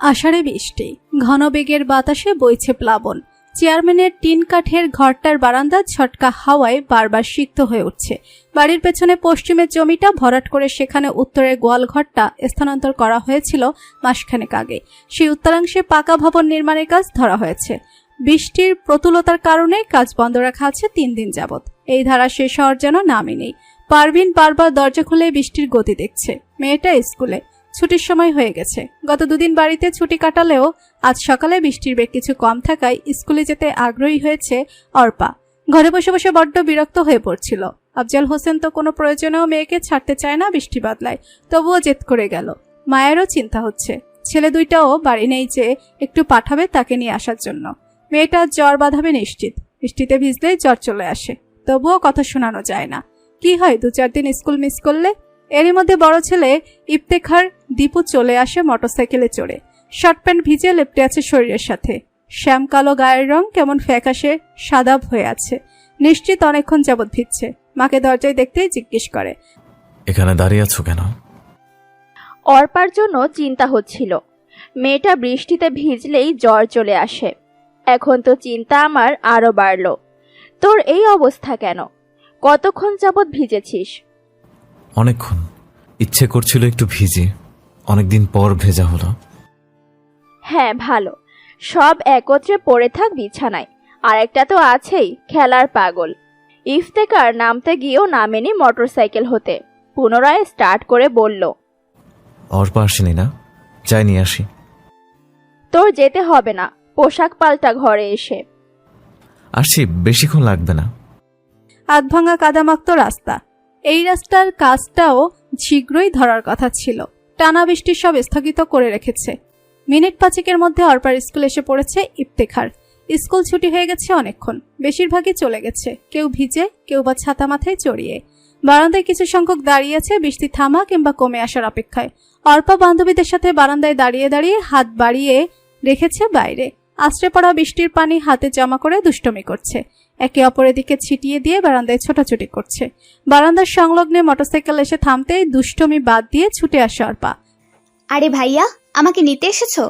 আষাঢ়ে বৃষ্টি, ঘন বেগের বাতাসে বইছে প্লাবন। চেয়ারম্যানের টিন কাঠের ঘরটার বারান্দার ঝটকা হাওয়ায় বারবার সিক্ত হয়ে উঠছে। বাড়ির পেছনে পশ্চিমের জমিটা ভরাট করে সেখানে উত্তরের গোয়ালঘরটা স্থানান্তর করা হয়েছিল মাসখানেক আগে। সেই উত্তরাংশে পাকা ভবন নির্মাণের কাজ ধরা হয়েছে। বৃষ্টির প্রতুলতার কারণে কাজ বন্ধ রাখা আছে 3 দিন যাবৎ। এই ধারা শেষ হওয়ার যেন নামই নেই। পারভিন বারবার দরজা খুলে বৃষ্টির গতি দেখছে। মেয়েটা স্কুলে, ছুটির সময় হয়ে গেছে। গত 2 দিন বাড়িতে ছুটি কাটালেও আজ সকালে বৃষ্টির বেগ কিছু কম থাকায় স্কুলে যেতে আগ্রহী হয়েছে অর্পা। ঘরে বসে বসে বড্ড বিরক্ত হয়ে পড়ছিল। আফজাল হোসেন তো কোনো প্রয়োজনেও মেয়েকে ছাড়তে চায় না বৃষ্টি বাদলায়, তবুও জেদ করে গেল। মায়েরও চিন্তা হচ্ছে, ছেলে দুইটাও বাড়ি নেই যে একটু পাঠাবে তাকে নিয়ে আসার জন্য। মেয়েটা জ্বর বাঁধাবে নিশ্চিত, বৃষ্টিতে ভিজলেই জ্বর চলে আসে, তবুও কথা শোনানো যায় না। কি হয় 2-4 দিন স্কুল মিস করলে? এরই মধ্যে বড় ছেলে ইফতেখার দীপু চলে আসে মোটরসাইকেলে চড়ে। শার্ট প্যান্ট ভিজে লেপটে আছে শরীরের সাথে। শ্যাম কালো গায়ের রং কেমন ফ্যাকাশে সাদাব হয়ে আছে, নিশ্চিত অনেকক্ষণ যাবৎ ভিজছে। মাকে দরজায় দেখতেই জিজ্ঞেস করে, এখানে দাঁড়িয়ে আছো কেন? অর্পার জন্য চিন্তা হচ্ছিল। মেয়েটা বৃষ্টিতে ভিজলেই জ্বর চলে আসে। এখন তো চিন্তা আমার আরো বাড়ল। তোর এই অবস্থা কেন? কতক্ষণ যাবৎ ভিজেছিস? অনেকক্ষণ। ইচ্ছে করছিল একটু ভিজি, অনেকদিন পর ভেজা হলো। হ্যাঁ ভালো, সব একত্রে পড়ে থাক বিছানায়। আর একটা তো আছেই খেলার পাগল। ইফতেকার নামতে গিয়েও নামেনি মোটরসাইকেল হতে। পুনরায় স্টার্ট করে বলল, অর্পা আসেনি না? যাই নিয়ে আসি। তোর যেতে হবে না, পোশাক পাল্টা ঘরে এসে। আসছি, বেশিক্ষণ লাগবে না। আধভাঙা কাদামাক্ত রাস্তা। এই রাস্তার কাজটাও শীঘ্রই ধরার কথা ছিল। টানা বৃষ্টি সব স্থগিত করে রেখেছে। মিনিট 5 মধ্যে অর্পার স্কুল এসে পড়েছে ইফতেখার। স্কুল ছুটি হয়ে গেছে অনেকক্ষণ, বেশিরভাগই চলে গেছে, কেউ ভিজে, কেউ বা ছাতা মাথায় চড়িয়ে। বারান্দায় কিছু সংখ্যক দাঁড়িয়ে আছে বৃষ্টি থামা কিংবা কমে আসার অপেক্ষায়। অর্পা বান্ধবীদের সাথে বারান্দায় দাঁড়িয়ে দাঁড়িয়ে হাত বাড়িয়ে রেখেছে বাইরে। আশ্রে পড়া বৃষ্টির পানি হাতে জমা করে দুষ্টমি করছে। একে অপরের দিকে ছিটিয়ে দিয়ে বারান্দায় ছোটাছুটি করছে। বারান্দার সংলগ্নে মোটরসাইকেল এসে থামতেই দুষ্টমি বাদ দিয়ে ছুটে আসে অর্পা। আরে ভাইয়া, আমাকে নিতে এসেছো?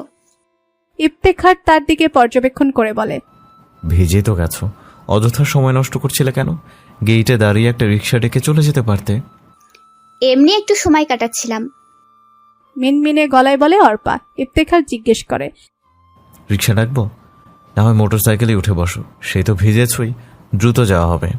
ইফতেখার তার দিকে পর্যবেক্ষণ করে বলে, ভিজে তো গেছো, অযথা সময় নষ্ট করছিলে কেন? গেইটে দাঁড়িয়ে একটা রিক্সা ডেকে চলে যেতে পারতে। এমনি একটু সময় কাটাচ্ছিলাম। মিনমিনে গলায় বলে অর্পা। ইফতেখার জিজ্ঞেস করে, রিক্সা ডাকবো? না হয় মোটরসাইকেলে উঠে বসো, সেই তো ভিজেছই, দ্রুত যাওয়া হবে।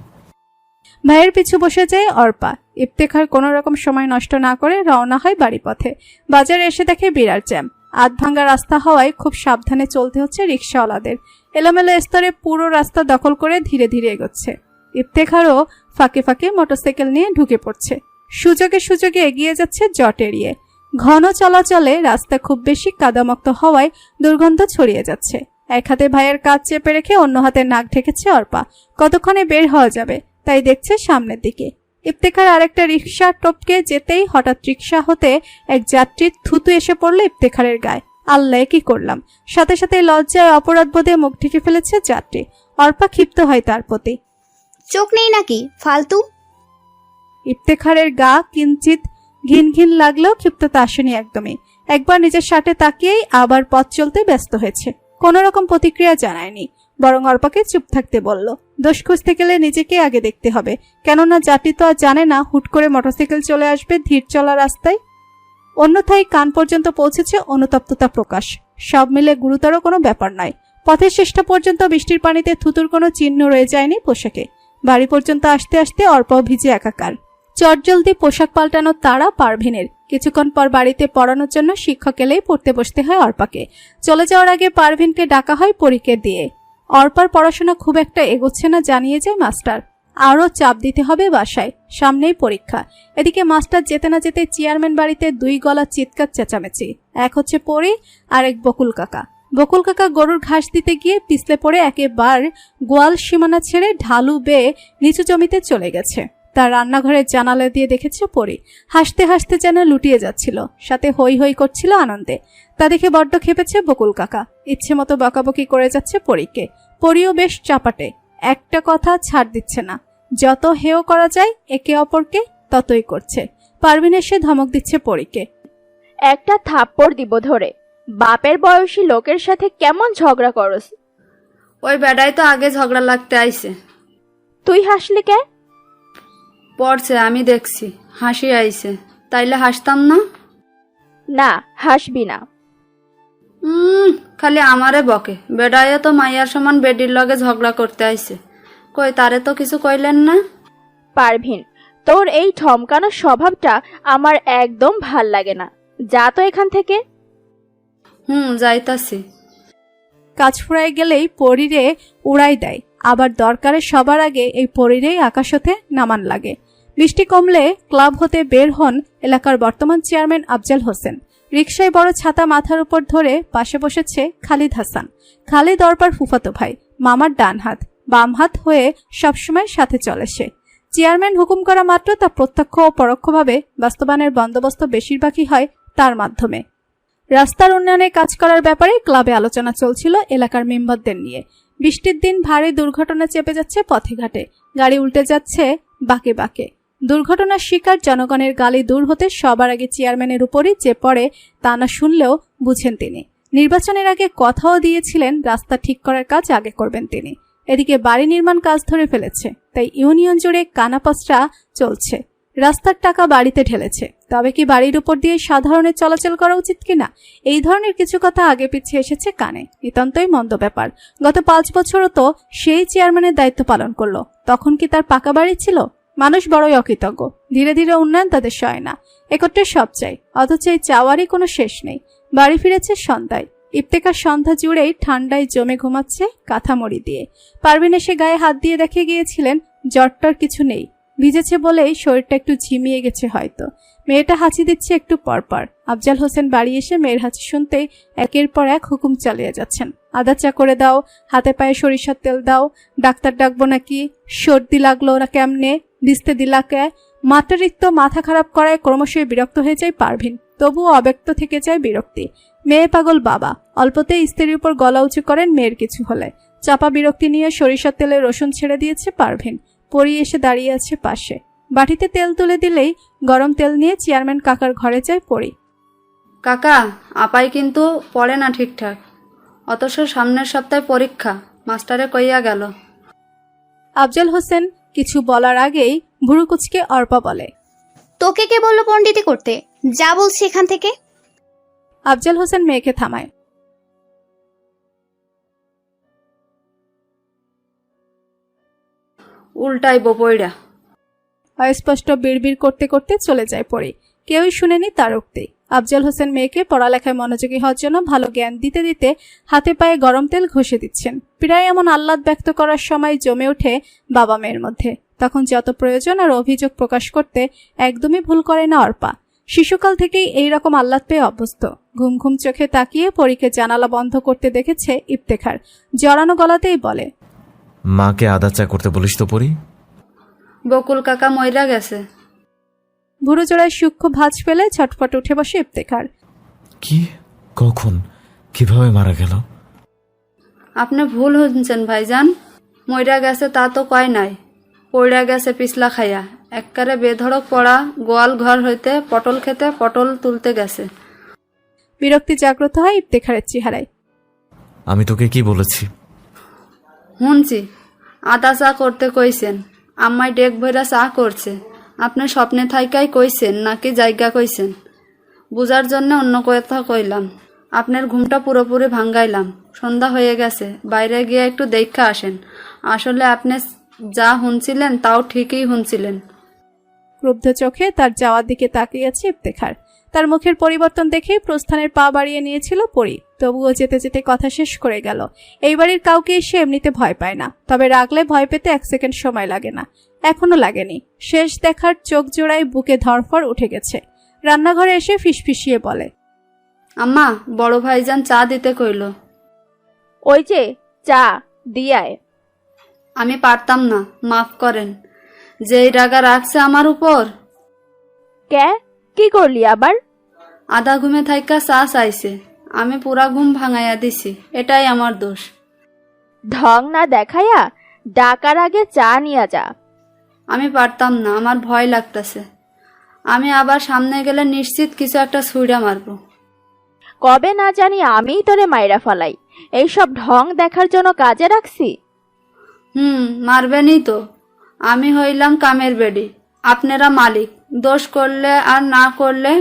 ভাইয়ের পিছু বসে যায় অর্পা। ইফতেখার কোনো রকম সময় নষ্ট না করে রওনা হয় বাড়ি পথে। বাজারে এসে দেখে বিরাট জ্যাম। আধভাঙ্গা রাস্তা হওয়ায় খুব সাবধানে চলতে হচ্ছে রিক্সাওয়ালাদের। এলোমেলো স্তরে পুরো রাস্তা দখল করে ধীরে ধীরে এগোচ্ছে। ইফতেখারও ফাঁকে ফাঁকে মোটরসাইকেল নিয়ে ঢুকে পড়ছে। সুযোগে সুযোগে এগিয়ে যাচ্ছে জট এড়িয়ে। ঘন চলাচলে রাস্তা খুব বেশি কাদামুক্ত হওয়ায় দুর্গন্ধ ছড়িয়ে যাচ্ছে। এক হাতে ভাইয়ের কাজ চেপে রেখে অন্য হাতে নাক ঢেকেছে অর্পা। কতক্ষণে বের হওয়া যাবে তাই দেখছে সামনের দিকে। ইফতেখার আরেকটা রিক্সা টপকে যেতেই হঠাৎ রিক্সা হতে এক যাত্রীর থুতু এসে পড়ল ইফতেখারের গায়ে। আল্লাহ, কি করলাম! সাথে সাথে লজ্জায় অপরাধ বোধে মুখ ঢেকে ফেলেছে যাত্রী। অর্পা ক্ষিপ্ত হয় তার প্রতি। চোখ নেই নাকি ফালতু? ইফতেখারের গা কিঞ্চিত ঘিন ঘিন লাগলেও ক্ষিপ্ততা আসেনি একদমই। একবার নিজের শার্টে তাকিয়েই আবার পথ চলতে ব্যস্ত হয়েছে। কোনো রকম প্রতিক্রিয়া জানায়নি, বরং অর্পাকে চুপ থাকতে বলল। দোষ খুঁজতে গেলে নিজেকে আগে দেখতে হবে, কেননা যাত্রী তো আর জানে না হুট করে মোটরসাইকেল চলে আসবে ধীর চলা রাস্তায়। অন্যথায় কান পর্যন্ত পৌঁছেছে অনুতপ্ততা প্রকাশ। সব মিলে গুরুতর কোনো ব্যাপার নয়। পথের শেষটা পর্যন্ত বৃষ্টির পানিতে থুতুর কোনো চিহ্ন রয়ে যায়নি পোশাকে। বাড়ি পর্যন্ত আসতে আসতে অর্পাও ভিজে একাকার। চটজলদি পোশাক পাল্টানোর তাড়া পারভিনের। কিছুক্ষণ পর বাড়িতে পড়ানোর জন্য শিক্ষক এলেই পড়তে বসতে হয় অর্পাকে। চলে যাওয়ার আগে পারভিনকে ডাকা হয় পরীক্ষা দিয়ে। অর্পার পড়াশোনা খুব একটা এগোচ্ছে না জানিয়ে যায় মাস্টার। আরও চাপ দিতে হবে বাসায়, সামনেই পরীক্ষা। এদিকে মাস্টার যেতে না যেতে চেয়ারম্যান বাড়িতে 2 গলা চিৎকার চেঁচামেচি। এক হচ্ছে পরি, আর এক বকুল কাকা। বকুল কাকা গরুর ঘাস দিতে গিয়ে পিছলে পড়ে একেবারে গোয়াল সীমানা ছেড়ে ঢালু বেয়ে নিচু জমিতে চলে গেছে। তার রান্নাঘরের জানালা দিয়ে দেখেছে পরি। হাসতে হাসতে যেন লুটিয়ে যাচ্ছিল, সাথে হই হই করছিল আনন্দে। তা দেখে বড্ড খেপেছে বকুল কাকা। ইচ্ছে মতো বকাবকি করে যাচ্ছে পরীকে। পরিও বেশ চাপাটে, একটা কথা ছাড় দিচ্ছে না। যত হেয় করা যায় একে অপরকে ততই করছে। পারভিন এসে ধমক দিচ্ছে পরীকে, একটা থাপ্পড় দিব ধরে। বাপের বয়সী লোকের সাথে কেমন ঝগড়া করস? ওই বেড়াই তো আগে ঝগড়া লাগতে আইছে। তুই হাসলি কে? পড়ছে আমি দেখছি, হাসি আইছে, তাইলে হাসতাম না? না, হাসবি না। খালি আমারে বকে। বেড়াইও তো মাইয়ার সমান বেডির লগে ঝগড়া করতে আইছে। কই তারে তো কিছু কইলেন না? পারভিন, তোর এই ঠমকানো স্বভাবটা আমার একদম ভাল লাগে না। যা তো এখান থেকে। যাইতাছি। কাজ ফুরাই গেলেই পরীরে উড়াই দেয়, আবার দরকারে সবার আগে এই পরীরেই আকাশ হতে নামান লাগে। বৃষ্টি কমলে ক্লাব হতে বের হন এলাকার বর্তমান চেয়ারম্যান আফজাল হোসেন। রিকশায় বড় ছাতা মাথার উপর ধরে পাশে বসেছে খালিদ হাসান। খালিদ অর্পার ফুফাতো ভাই, মামার ডান হাত, বাম হাত হয়ে সবসময় সাথে চলে সে। চেয়ারম্যান হুকুম করা মাত্র তা প্রত্যক্ষ ও পরোক্ষভাবে বাস্তবায়নের বন্দোবস্ত বেশিরভাগই হয় তার মাধ্যমে। রাস্তার উন্নয়নে কাজ করার ব্যাপারে ক্লাবে আলোচনা চলছিল এলাকার মেম্বারদের নিয়ে। বৃষ্টির দিন ভারী দুর্ঘটনা চেপে যাচ্ছে পথে ঘাটে, গাড়ি উল্টে যাচ্ছে বাঁকে বাঁকে। দুর্ঘটনার শিকার জনগণের গালি দূর হতে সবার আগে চেয়ারম্যানের উপরই যে পড়ে তা না শুনলেও বুঝেন তিনি। নির্বাচনের আগে কথাও দিয়েছিলেন রাস্তা ঠিক করার কাজ আগে করবেন তিনি। এদিকে বাড়ি নির্মাণ কাজ ধরে ফেলেছে, তাই ইউনিয়ন জুড়ে কানাপসরা চলছে। রাস্তার টাকা বাড়িতে ঢেলেছে, তবে কি বাড়ির উপর দিয়ে সাধারণের চলাচল করা উচিত কিনা, এই ধরনের কিছু কথা আগে পিছিয়ে এসেছে কানে। নিতান্তই মন্দ ব্যাপার। গত 5 বছরও তো সেই চেয়ারম্যানের দায়িত্ব পালন করলো, তখন কি তার পাকা বাড়ি ছিল? মানুষ বড়ই অকৃতজ্ঞ, ধীরে ধীরে উন্নয়ন তাদের সয় না, একত্রে সব চাই, অথচ এই চাওয়ারই কোনো শেষ নেই। বাড়ি ফিরেছে সন্ধ্যায়। ইফতেখার সন্ধ্যা জুড়েই ঠান্ডায় জমে ঘুমাচ্ছে কাঁথামড়ি দিয়ে। পারভিন এসে গায়ে হাত দিয়ে দেখে গিয়েছিলেন জ্বরটার কিছু নেই, ভিজেছে বলেই শরীরটা একটু ঝিমিয়ে গেছে হয়তো। মেয়েটা হাঁচি দিচ্ছে একটু পরপর। আফজাল হোসেন বাড়ি এসে মেয়ের হাঁচি শুনতেই একের পর এক হুকুম চালিয়ে যাচ্ছেন। আদা চা করে দাও, হাতে পায়ে সরিষার তেল দাও, ডাক্তার ডাকবো নাকি, সর্দি লাগলো না কেমনে, ভিজতে দিলাকে। মাত্রাতিরিক্ত মাথা খারাপ করায় ক্রমশই বিরক্ত হয়ে যায় পারভিন, তবুও অব্যক্ত থেকে যায় বিরক্তি। মেয়ে পাগল বাবা, অল্পতেই স্ত্রীর উপর গলা উঁচু করেন মেয়ের কিছু হলে। চাপা বিরক্তি নিয়ে সরিষার তেলে রসুন ছেড়ে দিয়েছে পারভিন। পরি এসে দাঁড়িয়ে আছে পাশে। বাটিতে তেল তুলে দিলেই গরম তেল নিয়ে চেয়ারম্যান কাকার ঘরে যায় পরি। কাকা, আপাই কিন্তু পড়ে না ঠিকঠাক, অথচ সামনের সপ্তাহে পরীক্ষা, মাস্টারে কইয়া গেল। আফজাল হোসেন কিছু বলার আগেই ভুরু কুচকে অর্পা বলে, তোকে কে বললো পণ্ডিতি করতে? যা বলছি এখান থেকে। আফজাল হোসেন মেয়েকে থামায়। উল্টাই বপইরা। অস্পষ্ট বিড়বিড় করতে করতে চলে যায় পরি। কেউই শুনেনি তার উক্তি। আফজাল হোসেন মেয়েকে পড়ালেখায় মনোযোগী হওয়ার জন্য ভালো জ্ঞান দিতে দিতে হাতে পায়ে গরম তেল ঘষে দিচ্ছেন। প্রায় এমন আহ্লাদ ব্যক্ত করার সময় জমে ওঠে বাবা মেয়ের মধ্যে। তখন যত প্রয়োজন আর অভিযোগ প্রকাশ করতে একদমই ভুল করে না অর্পা। শিশুকাল থেকেই এইরকম আহ্লাদ পেয়ে অভ্যস্ত। ঘুম ঘুম চোখে তাকিয়ে পরীকে জানালা বন্ধ করতে দেখেছে ইফতেখার। জড়ানো গলাতেই বলে, মাকে আদা চা করতে বলিস তো পরি। বকুল কাকা মইরা গেছে। ভুরু জোড়ায় সূক্ষ্ম ভাঁজ ফেলে ছটফট উঠে বসে ইফতেখার। কি? কখন? কিভাবে মারা গেল? আপনি ভুল শুনছেন ভাইজান, মইরা গেছে তা তো কয় নাই, পইড়া গেছে পিছলা খাইয়া। এককারে বেধড়ক পড়া গোয়াল ঘর হইতে পটল খেতে পটল তুলতে গেছে। বিরক্তি জাগ্রত হয় ইফতেখারের চেহারায়। আমি তোকে কি বলেছি? শুনছি আদা চা করতে কইছেন, আম্মাই ডেক ভইরা চা করছে। আপনি স্বপ্নে থাইকাই কইছেন নাকি জায়গা কইছেন? বুঝার জন্য অন্য কথা কইলাম। আপনার ঘুমটা পুরোপুরি ভাঙ্গাইলাম। সন্ধ্যা হয়ে গেছে, বাইরে গিয়ে একটু দেখা আসেন। আসলে আপনি যা শুনছিলেন তাও ঠিকই শুনছিলেন। ক্রুব্ধ চোখে তার যাওয়ার দিকে তাকিয়েছে ইফতেখার। তার মুখের পরিবর্তন দেখেই প্রস্থানের পা বাড়িয়ে নিয়েছিল পরি। তবুও যেতে যেতে কথা শেষ করে গেল। এই বাড়ির কাউকে সে এমনিতে ভয় পায় না, তবে রাগলে ভয় পেতে 1 সেকেন্ড সময় লাগে না। এখনো লাগেনি। শেষ দেখার চোখ জোড়ায় বুকে ধরফর উঠে গেছে। রান্নাঘরে এসে ফিসফিসিয়ে বলে, আম্মা, বড় ভাইজান চা দিতে কইল। ওই যে চা দিয়ায়। আমি পারতাম না, মাফ করেন। যেই রাগা রাখছে আমার উপর। কে? কি করলি আবার? আধা ঘুমে থাইকা চা চাইছে, আমি পুরা ঘুম ভাঙাইয়া দিছি, এটাই আমার দোষ। ঢং না দেখাইয়া ডাকার আগে চা নিয়া যা। আমি পারতাম না, আমার ভয় লাগতেছে। আমি আবার সামনে গেলে নিশ্চিত কিছু একটা ছুঁড়া মারবো। কবে না জানি আমিই তোরে মাইরা ফালাই। এইসব ঢং দেখার জন্য কাজে রাখছি। মারবেনই তো। আমি হইলাম কামের বেডি, আপনারা মালিক। দোষ করলে আর না করলে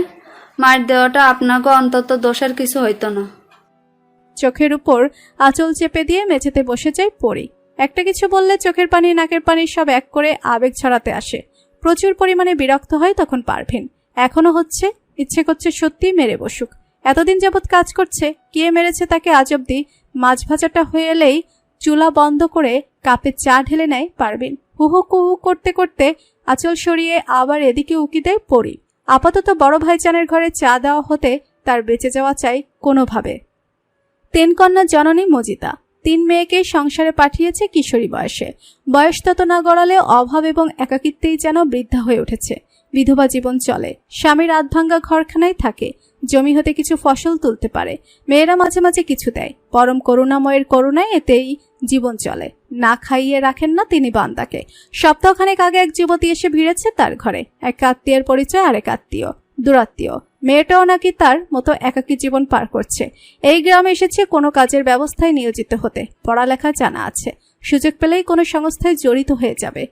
মার দেওয়াটা আপনাকে অন্তত দোষের কিছু হইতো না। চোখের উপর আঁচল চেপে দিয়ে মেঝেতে বসে যায় পরি। একটা কিছু বললে চোখের পানি নাকের পানি সব এক করে আবেগ ছড়াতে আসে। প্রচুর পরিমাণে বিরক্ত হয় তখন পারভিন। এখনো হচ্ছে, ইচ্ছে করছে সত্যি মেরে বসুক। এতদিন যাবৎ কাজ করছে, কে মেরেছে তাকে আজ অব্দি মাছ ভাজাটা হয়ে এলেই চুলা বন্ধ করে কাপে চা ঢেলে নেয় পারভিন। হুহু কুহু করতে করতে আঁচল সরিয়ে আবার এদিকে উকি দেয় পরি। আপাতত বড় ভাইজানের ঘরে চা দেওয়া হতে তার বেঁচে যাওয়া চাই কোনোভাবে। 3 কন্যা জননী মজিদা 3 মেয়েকে সংসারে পাঠিয়েছে কিশোরী বয়সে। বয়স তত না গড়ালে অভাব এবং একাকিত্বেই যেন বৃদ্ধা হয়ে উঠেছে। বিধবা জীবন চলে, স্বামীর আধভাঙ্গা ঘরখানায় থাকে, জমি হতে কিছু ফসল তুলতে পারে, মেয়েরা মাঝে মাঝে কিছু দেয়। পরম করুণাময়ের করুণায় এতেই জীবন চলে। না খাইয়ে রাখেন না তিনি বান্দাকে। সপ্তাহখানেক আগে এক যুবতী এসে ভিড়েছে তার ঘরে। এক আত্মীয়ের পরিচয় আরেক আত্মীয়, দূরাত্মীয়। মেয়েটাও নাকি তার মতো একাকী জীবন পার করছে। এই গ্রামে এসেছে কোনো কাজের ব্যবস্থায় নিয়োজিত হতে, পড়ালেখা জানা আছে, সুযোগ পেলেই কোনো সংস্থায় জড়িত হয়ে যাবে।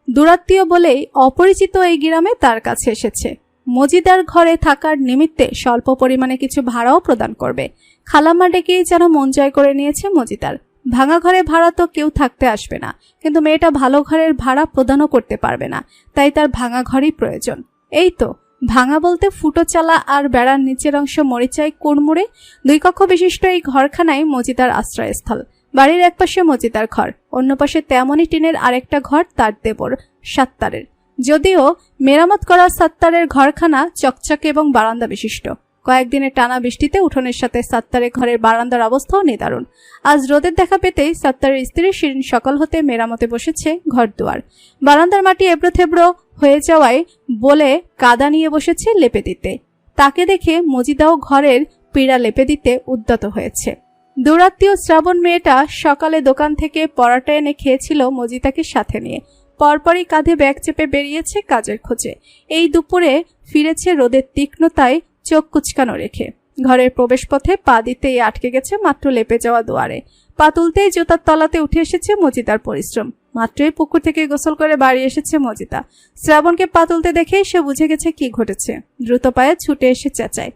দূরাত্মীয় বলেই অপরিচিত এই গ্রামে তার কাছে এসেছে। মজিদার ঘরে থাকার নিমিত্তে স্বল্প পরিমাণে কিছু ভাড়াও প্রদান করবে। খালাম্মা ডেকেই যেন মন জয় করে নিয়েছে মজিদার। ভাঙা ঘরে ভাড়া তো কেউ থাকতে আসবে না, কিন্তু মেয়েটা ভালো ঘরের ভাড়া প্রদানও করতে পারবে না, তাই তার ভাঙা ঘরই প্রয়োজন। এই তো ভাঙা বলতে ফুটো চালা আর বেড়ার নিচের অংশ মরিচায় কুড়মুড়ে 2 কক্ষ বিশিষ্ট এই ঘরখানায় মজিদার আশ্রয়স্থল। বাড়ির একপাশে মজিদার ঘর, অন্য পাশে তেমনই টিনের আরেকটা ঘর তার দেবর সাত্তারের। যদিও মেরামত করা সাত্তারের ঘরখানা চকচকে এবং বারান্দা বিশিষ্ট। কয়েকদিনের টানা বৃষ্টিতে উঠোনের সাথে সাত্তারের ঘরের বারান্দার অবস্থাও নিদারুণ। আজ রোদের দেখা পেতেই সাত্তারের স্ত্রী শিরিন সকাল হতে মেরামতে বসেছে ঘরদুয়ার। বারান্দার মাটি এবড়ো থেবড়ো হয়ে যাওয়ায় বলে কাদা নিয়ে বসেছে লেপে দিতে। তাকে দেখে মজিদাও ঘরের পীড়া লেপে দিতে উদ্যত হয়েছে। দূরাত্মীয় শ্রাবণ মেয়েটা সকালে দোকান থেকে পরাটা এনে খেয়েছিল মজিদাকে সাথে নিয়ে। পরপরই কাঁধে ব্যাগ চেপে বেরিয়েছে কাজের খোঁজে। এই দুপুরে ফিরেছে রোদের তীক্ষ্ণতায় চোখ কুচকানো রেখে। ঘরের প্রবেশপথে পা দিতেই আটকে গেছে মাত্র লেপে যাওয়া দুয়ারে। পা তুলতেই জুতার তলাতে উঠে এসেছে মজিদার পরিশ্রম। মাত্রই পুকুর থেকে গোসল করে বাড়ি এসেছে মজিদা। শ্রাবণকে পা তুলতে দেখেই সে বুঝে গেছে কি ঘটেছে। দ্রুত পায়ে ছুটে এসে চেঁচায়,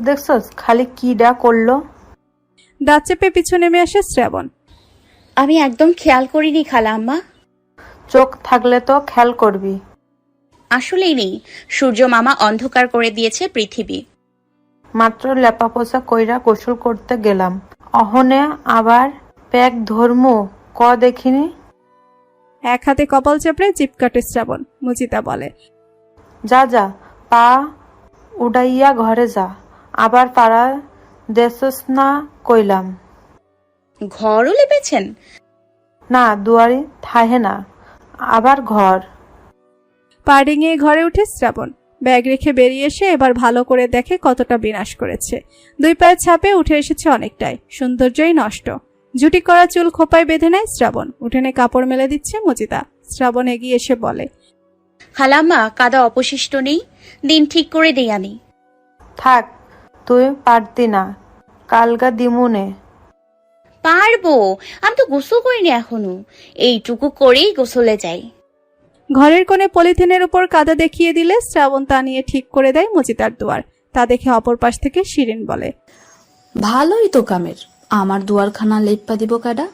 দেখছস খালি কি ডা করলো। দাঁত চেপে পিছু নেমে আসে শ্রাবণ। আমি একদম খেয়াল করিনি খালাম্মা। চোখ থাকলে তো খেয়াল করবি। আসলেই নেই, সূর্য মামা অন্ধকার করে দিয়েছে পৃথিবী। মাত্র লেপা পোছা কইরা গোসল করতে গেলাম, অহনে আবার প্যাক ধর্মু ক দেখিনি। এক হাতে কপাল চাপড়ে জিপ কাটে শ্রাবণ। মজিদা বলে, যা যা পা উড়াইয়া ঘরে যা, আবার পাড়া দেশস না কইলাম। ঘরও লেপেছেন? না দুয়ারি থাহে না, আবার ঘর। পা ডিঙিয়ে ঘরে উঠে শ্রাবণ। ব্যাগ রেখে বেরিয়ে এসে এবার ভালো করে দেখে কতটা বিনাশ করেছে। 2 পায়ের ছাপে উঠে এসেছে অনেকটাই, সৌন্দর্যই নষ্ট। জুটি করা চুল খোপায় বেঁধে নেয় শ্রাবণ। উঠোনে কাপড় মেলে দিচ্ছে মজিদা। শ্রাবণ এগিয়ে এসে বলে, খালাম্মা কাদা অবশিষ্ট নেই, দিন ঠিক করে দেই আমি। থাক তুই পারতি না, কালগা দিমুনে। পারবো, আমি তো গোসল করিনি এখনো, এইটুকু করেই গোসলে যাই। ঘরের কোণে পলিথিনের উপর কাদা দেখিয়ে দিলে শ্রাবণ তা নিয়ে ঠিক করে দেয় মজিদার দুয়ার। তা দেখে অপর পাশ থেকে শিরিন বলে, ভালোই তো কামের, আমার দুয়ারখানা লেপ্পা দিব কাডা।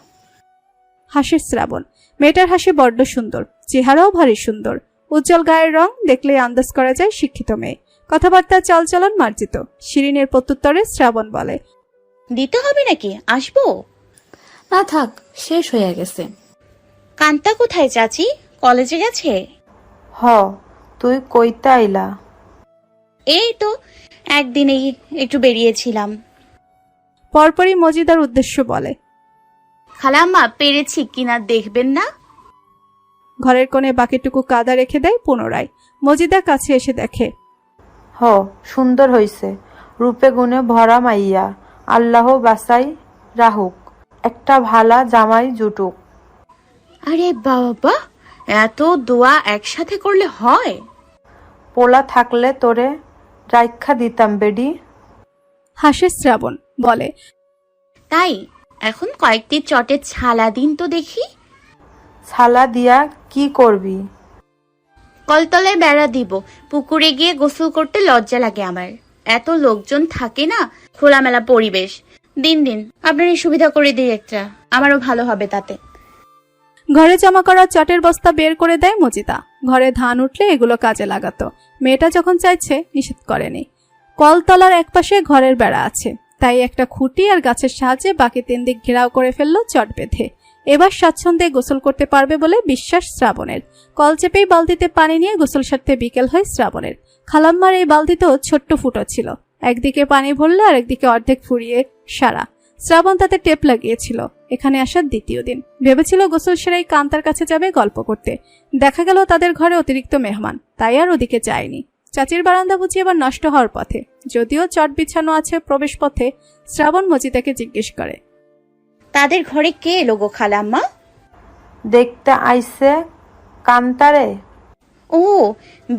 হাসে শ্রাবণ। মেয়েটার হাসি বড্ড সুন্দর, চেহারাও ভারী সুন্দর। উজ্জ্বল গায়ের রং দেখলে আন্দাজ করা যায় শিক্ষিত মেয়ে। কথাবার্তা চালচলন মার্জিত। শিরিনের প্রত্যুত্তরে শ্রাবণ বলে, দিতে হবে নাকি, আসবো? না থাক, শেষ হয়ে গেছে। কান্তা কোথায় চাচি, কলেজে গেছে? হ তুই কইতে আইলা? এই তো একদিনেই একটু বেরিয়েছিলাম। পরপরই মজিদার উদ্দেশ্য বলে, খালাম্মা পেরেছি কিনা দেখবেন না? ঘরের কোণে বাকিটুকু কাদা রেখে দেয় পুনরায়। মজিদা কাছে এসে দেখে, হ সুন্দর হইছে, রূপে গুণে ভরা মাইয়া, আল্লাহ বাসাই রাহুক, একটা ভালা জামাই জুটুক। আরে বাবা, এত দোয়া একসাথে করলে হয়? পোলা থাকলে তোরে রাইখা দিতাম বেডি। হাসে শ্রাবণ, বলে, তাই এখন কয়েকটি চটের ছালা দিন তো দেখি। ছালা দিয়া কি করবি? কলতলায় বেড়া দিব, পুকুরে গিয়ে গোসল করতে লজ্জা লাগে আমার। এত লোকজন থাকে না, খোলামেলা পরিবেশ। দিন দিন আপনার এই সুবিধা করে দিই একটা, আমারও ভালো হবে তাতে। ঘরে জমা করা চটের বস্তা বের করে দেয় মজিদা। ঘরে ধান উঠলে এগুলো কাজে লাগাতো। মেয়েটা যখন চাইছে নিষেধ করেনি। কলতলার একপাশে ঘরের বেড়া আছে, তাই একটা খুঁটি আর গাছের সাহায্যে বাকি 3 দিক ঘেরাও করে ফেললো চট বেঁধে। এবার স্বাচ্ছন্দ্যে গোসল করতে পারবে বলে বিশ্বাস শ্রাবণের। কল চেপেই বালতিতে পানি নিয়ে গোসল সারতে বিকেল হয় শ্রাবণের। খালাম্মার এই বালতিতেও ছোট্ট ফুটো ছিল, একদিকে পানি ভরলে আর একদিকে অর্ধেক ফুরিয়ে সারা। শ্রাবণ তাতে টেপ লাগিয়েছিল। এখানে আসার দ্বিতীয় দিন ভেবেছিল গোসল সেরেই কান্তার কাছে যাবে গল্প করতে। দেখা গেল তাদের ঘরে অতিরিক্ত মেহমান, তাই আর ওদিকে যায়নি। চাচির বারান্দা বুঝি এবার নষ্ট হওয়ার পথে, যদিও চট বিছানো আছে প্রবেশ পথে। শ্রাবণ মজিদাকে জিজ্ঞেস করে, তাদের ঘরে কে এলো গো খালাম্মা? দেখতে আইছে কান্তারে। ও,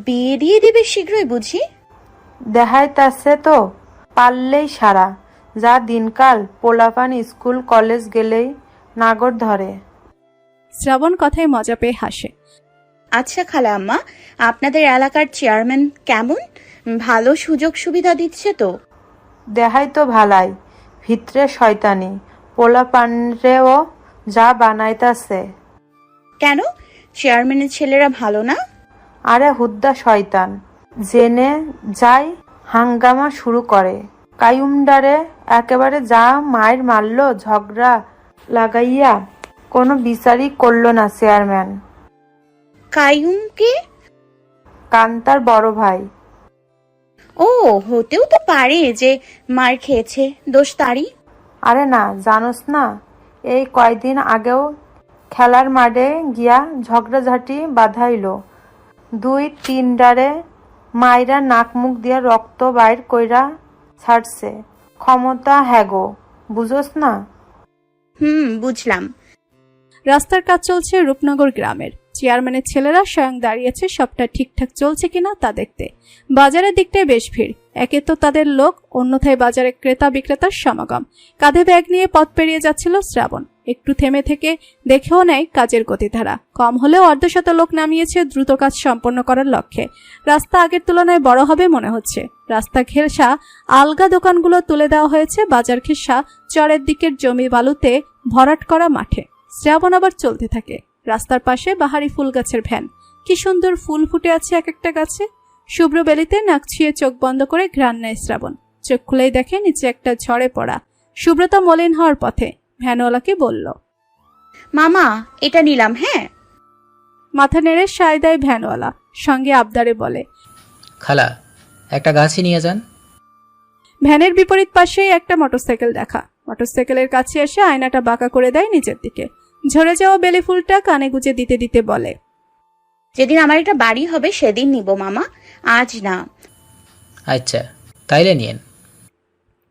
বিয়ে দিয়ে দিবে শীঘ্রই বুঝি? দেখাইতাছে তো, পারলেই সারা। যা দিনকাল, পোলাপান স্কুল কলেজ গেলেই নাগর ধরে। শ্রাবণ কথায় মজা পেয়ে হাসে। আচ্ছা খালাম্মা, আপনাদের এলাকার চেয়ারম্যান কেমন? ভালো সুযোগ সুবিধা দিচ্ছে তো? দেখাই তো ভালাই, ভিতরে শয়তানি। পোলাপানরেও যা বানাইতাছে। কেন, চেয়ারম্যানের ছেলেরা ভালো না? আরে হুদ্দা শয়তান, জেনে যাই হাঙ্গামা শুরু করে। কায়ুমডারে একেবারে যা মায়ের মারলো, ঝগড়া লাগাইয়া কোনো বিচারই করলো না চেয়ারম্যান। কাইয়ুমকে? কান্তার বড় ভাই। ও, হতেও তো পারে যে মার খেয়েছে, দোষ তারই। আরে না, জানোস না, এই কয়দিন আগেও খেলার মাঠে গিয়া ঝগড়াঝাটি বাধাইলো। 2-3 ডারে মাইরা নাক মুখ দিয়া রক্ত বাইর কইরা ছাড়ছে। ক্ষমতা হ্যাগো, বুঝোস না? বুঝলাম। রাস্তার কাজ চলছে রূপনগর গ্রামের। চেয়ারম্যানের ছেলেরা স্বয়ং দাঁড়িয়েছে সবটা ঠিকঠাক চলছে কিনা তা দেখতে। বাজারের দিকটায় বেশ ভিড়। একে তো তাদের লোক, অন্যথায় বাজারে ক্রেতা বিক্রেতার সমাগম। কাঁধে ব্যাগ নিয়ে পথ পেরিয়ে যাচ্ছিল শ্রাবণ। একটু থেমে থেকে দেখেও নেয় কাজের গতিধারা। কম হলেও অর্ধশত লোক নামিয়েছে দ্রুত কাজ সম্পন্ন করার লক্ষ্যে। রাস্তা আগের তুলনায় বড় হবে মনে হচ্ছে। রাস্তা ঘেঁষা আলগা দোকানগুলো তুলে দেওয়া হয়েছে বাজার ঘেঁষা চরের দিকের জমি বালুতে ভরাট করা মাঠে। শ্রাবণ আবার চলতে থাকে। রাস্তার পাশে বাহারি ফুল গাছের ভ্যান। কি সুন্দর ফুল ফুটে আছে এক একটা গাছে। শুভ্র বেলিতে নাক ছিঁয়ে চোখ বন্ধ করে ঘ্রাণ নেয় শ্রাবণ। চোখ খুলেই দেখে নিচে একটা ঝড়ে পড়া। শুভ্রতা মলিন হওয়ার পথে ভ্যানওয়ালাকে বলল, মামা, এটা নিলাম। হ্যাঁ। মাথা নেড়ে সায় দেয় ভ্যানওয়ালা। সঙ্গে আবদারে বলে, খালা, একটা গাছই নিয়ে যান। ভ্যানের বিপরীত পাশেই একটা মোটরসাইকেল দেখা। মোটরসাইকেলের কাছে এসে আয়নাটা বাঁকা করে দেয় নিচের দিকে। ঝরে যাওয়া বেলি ফুলটা কানে গুজে দিতে দিতে বলে, যেদিন আমার একটা বাড়ি হবে সেদিন নিব মামা, আজ না। আচ্ছা, তাইলে নিয়েন।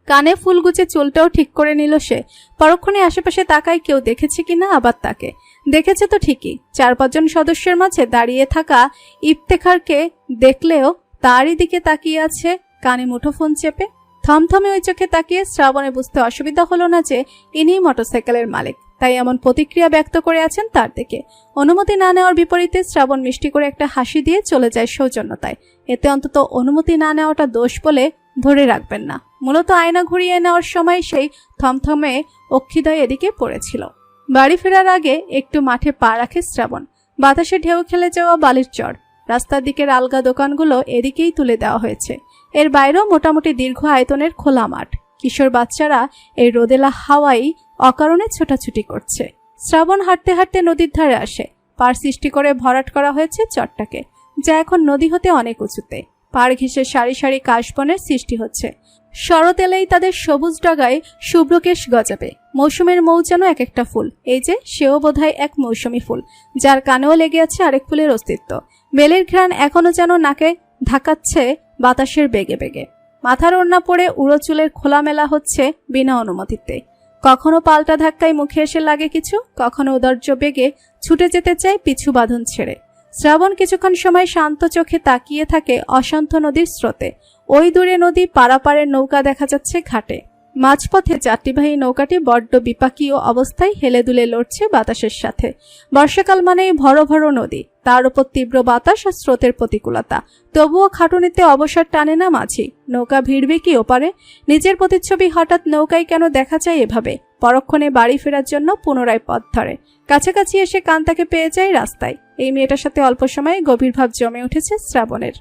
কানে ফুল গুজে চুলটাও ঠিক করে নিল সে। পরক্ষণে আশেপাশে তাকায় কেউ দেখেছে কিনা। আবার তাকে দেখেছে তো ঠিকই। 4-5 জন সদস্যের মাঝে দাঁড়িয়ে থাকা ইফতেখারকে দেখলেও তারই দিকে তাকিয়ে আছে, কানে মুঠোফোন চেপে। থমথমে ওই চোখে তাকিয়ে শ্রাবণে বুঝতে অসুবিধা হলো না যে ইনি মোটরসাইকেলের মালিক, তাই এমন প্রতিক্রিয়া ব্যক্ত করে আছেন তার দিকে। অনুমতি না নেওয়ার বিপরীতে শ্রাবণ মিষ্টি করে একটা হাসি দিয়ে চলে যায় সৌজন্যতায়। এতে অন্তত অনুমতি না নেওয়াটা দোষ বলে ধরে রাখবেন না। মূলত আয়না ঘুরিয়ে নেওয়ার সময় সেই থমথমে অক্ষিদয় এদিকে পড়েছিল। বাড়ি ফেরার আগে একটু মাঠে পা রাখে শ্রাবণ। বাতাসে ঢেউ খেলে যাওয়া বালির চর। রাস্তার দিকের আলগা দোকানগুলো এদিকেই তুলে দেওয়া হয়েছে। এর বাইরেও মোটামুটি দীর্ঘ আয়তনের খোলা মাঠ। কিশোর বাচ্চারা এই রোদেলা হাওয়ায় অকারণে ছোটাছুটি করছে। শ্রাবণ হাঁটতে হাঁটতে নদীর ধারে আসে। পাড় সৃষ্টি করে ভরাট করা হয়েছে চরটাকে, যা এখন নদী হতে অনেক উঁচুতে। পাড় ঘেঁষে সারি সারি কাশবনের সৃষ্টি হচ্ছে। শরৎ এলেই তাদের সবুজ ডাগায় শুভ্রকেশ গজাবে। মৌসুমের মৌ যেন এক একটা ফুল। এই যে সেও বোধহয় এক মৌসুমী ফুল, যার কানেও লেগে আছে আরেক ফুলের অস্তিত্ব। বেলের ঘ্রাণ এখনো যেন নাকে ধাকাচ্ছে বাতাসের বেগে বেগে। মাথার ওড়না পরে উড়ো চুলের খোলামেলা হচ্ছে বিনা অনুমতিতে। কখনো পাল্টা ধাক্কায় মুখে এসে লাগে কিছু, কখনো উদর্য বেগে ছুটে যেতে চায় পিছু বাঁধন ছেড়ে। শ্রাবণ কিছুক্ষণ সময় শান্ত চোখে তাকিয়ে থাকে অশান্ত নদীর স্রোতে। ওই দূরে নদী, পারাপারের নৌকা দেখা যাচ্ছে ঘাটে। মাঝপথে যাত্রীবাহী নৌকাটি বড্ড বিপাকীয় অবস্থায় হেলে দুলে লড়ছে বাতাসের সাথে। বর্ষাকাল মানেই ভর ভর নদী, তার উপর তীব্র বাতাস আর স্রোতের প্রতিকূলতা। তবুও খাটুনিতে অবসর টানে না মাঝি। নৌকা ভিড়বে কি ওপারে? নিজের প্রতিচ্ছবি হঠাৎ নৌকায় কেন দেখা যায় এভাবে? পরক্ষণে বাড়ি ফেরার জন্য পুনরায় পথ ধরে। কাছাকাছি এসে কান্তাকে পেয়ে যায় রাস্তায়। এই মেয়েটার সাথে অল্প সময়ে গভীর ভাব জমে উঠেছে শ্রাবণের।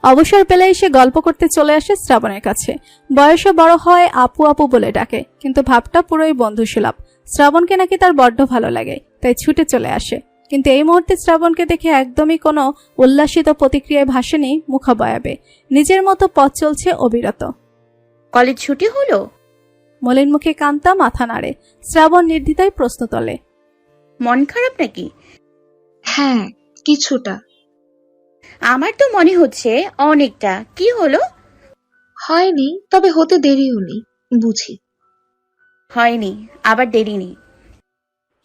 অবসর পেলেই সে গল্প করতে চলে আসে শ্রাবণের কাছে। বয়সও বড় হয়, আপু আপু বলে ডাকে, কিন্তু ভাবটা পুরোই বন্ধুসুলভ। শ্রাবণকে নাকি তার বড্ড ভালো লাগে, তাই ছুটে চলে আসে। কিন্তু এই মুহূর্তে শ্রাবণকে দেখে একদমই কোনো উল্লাসিত প্রতিক্রিয়ায় ভাসেনি মুখাবয়াবে। নিজের মতো পথ চলছে অবিরত। কলেজ ছুটি হলো? মলিন মুখে কান্তা মাথা নাড়ে। শ্রাবণ নির্দ্বিধায় প্রশ্ন তোলে, মন খারাপ নাকি? হ্যাঁ, কিছুটা। আমার তো মনে হচ্ছে অনেকটা। কি হলো? হয়নি, তবে হতে দেরিও নেই, বুঝি। হয়নি, আবার দেরি নেই।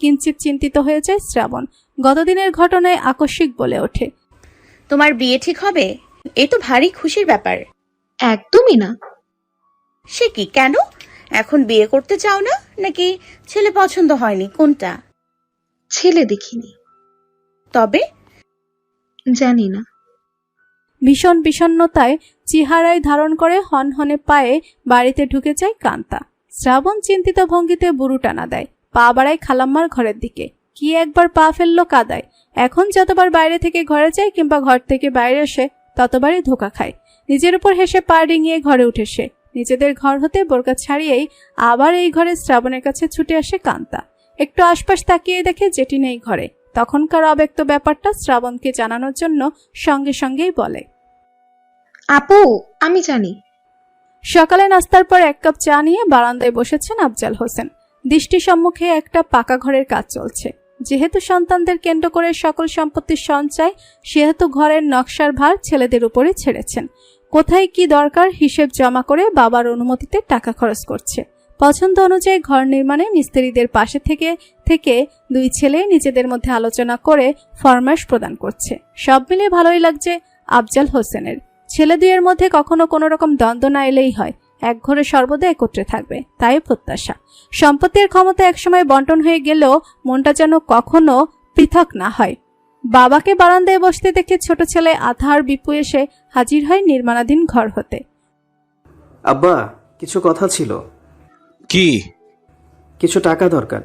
কিঞ্চিত চিন্তিত হয়ে যায় শ্রাবণ। গতদিনের ঘটনায় আকস্মিক বলে ওঠে, তোমার বিয়ে ঠিক হবে? এ তো ভারী খুশির ব্যাপার। একদমই না। সে কি, কেন? এখন বিয়ে করতে চাও না, নাকি ছেলে পছন্দ হয়নি? কোনটা? ছেলে দেখিনি। তবে জানি না। ভীষণ বিষণ্ণতায় চেহারায় ধারণ করে হনহনে পায়ে বাড়িতে ঢুকে যায় কান্তা। শ্রাবণ চিন্তিত ভঙ্গিতে বুড়ু টানা দেয়, পা বাড়ায় খালাম্মার ঘরের দিকে। কি একবার পা ফেললো কাদায়। এখন যতবার বাইরে থেকে ঘরে যায় কিংবা ঘর থেকে বাইরে আসে ততবারই ধোকা খায়। নিজের উপর হেসে পা ডিঙিয়ে ঘরে উঠে সে। নিজেদের ঘর হতে বোরকা ছাড়িয়েই আবার এই ঘরে শ্রাবণের কাছে ছুটে আসে কান্তা। একটু আশপাশ তাকিয়ে দেখে যেটি নেই ঘরে। তখনকার অব্যক্ত ব্যাপারটা শ্রাবণকে জানানোর জন্য সঙ্গে সঙ্গেই বলে, আপু, আমি জানি। সকালে নাস্তার পর এক কাপ চা নিয়ে বারান্দায় বসেছেন আফজাল হোসেন। দৃষ্টি সম্মুখে একটা পাকা ঘরের কাজ চলছে। যেহেতু সন্তানদের কেন্দ্র করে সকল সম্পত্তির সঞ্চয়, সেহেতু ঘরের নকশার ভার ছেলেদের উপরে ছেড়েছেন। কোথায় কি দরকার হিসেব জমা করে বাবার অনুমতিতে টাকা খরচ করছে। পছন্দ অনুযায়ী ঘর নির্মাণে মিস্ত্রিদের পাশে থেকে থেকে দুই ছেলে নিজেদের মধ্যে আলোচনা করে ফরমাশ প্রদান করছে। সব মিলে ভালোই লাগছে আফজাল হোসেনের। ছেলে দুইয়ের মধ্যে কখনো কোনো রকম দ্বন্দ্ব না এলেই হয়। এক ঘরে সর্বদা একত্রে থাকবে, তাই প্রত্যাশা। সম্পত্তির ক্ষমতা একসময় বন্টন হয়ে গেলেও মনটা যেন কখনো পৃথক না হয়। বাবাকে বারান্দায় বসতে দেখে ছোট ছেলে আধার বিপু এসে হাজির হয় নির্মাণাধীন ঘর হতে। আব্বা, কিছু কথা ছিল। কি? কিছু টাকা দরকার।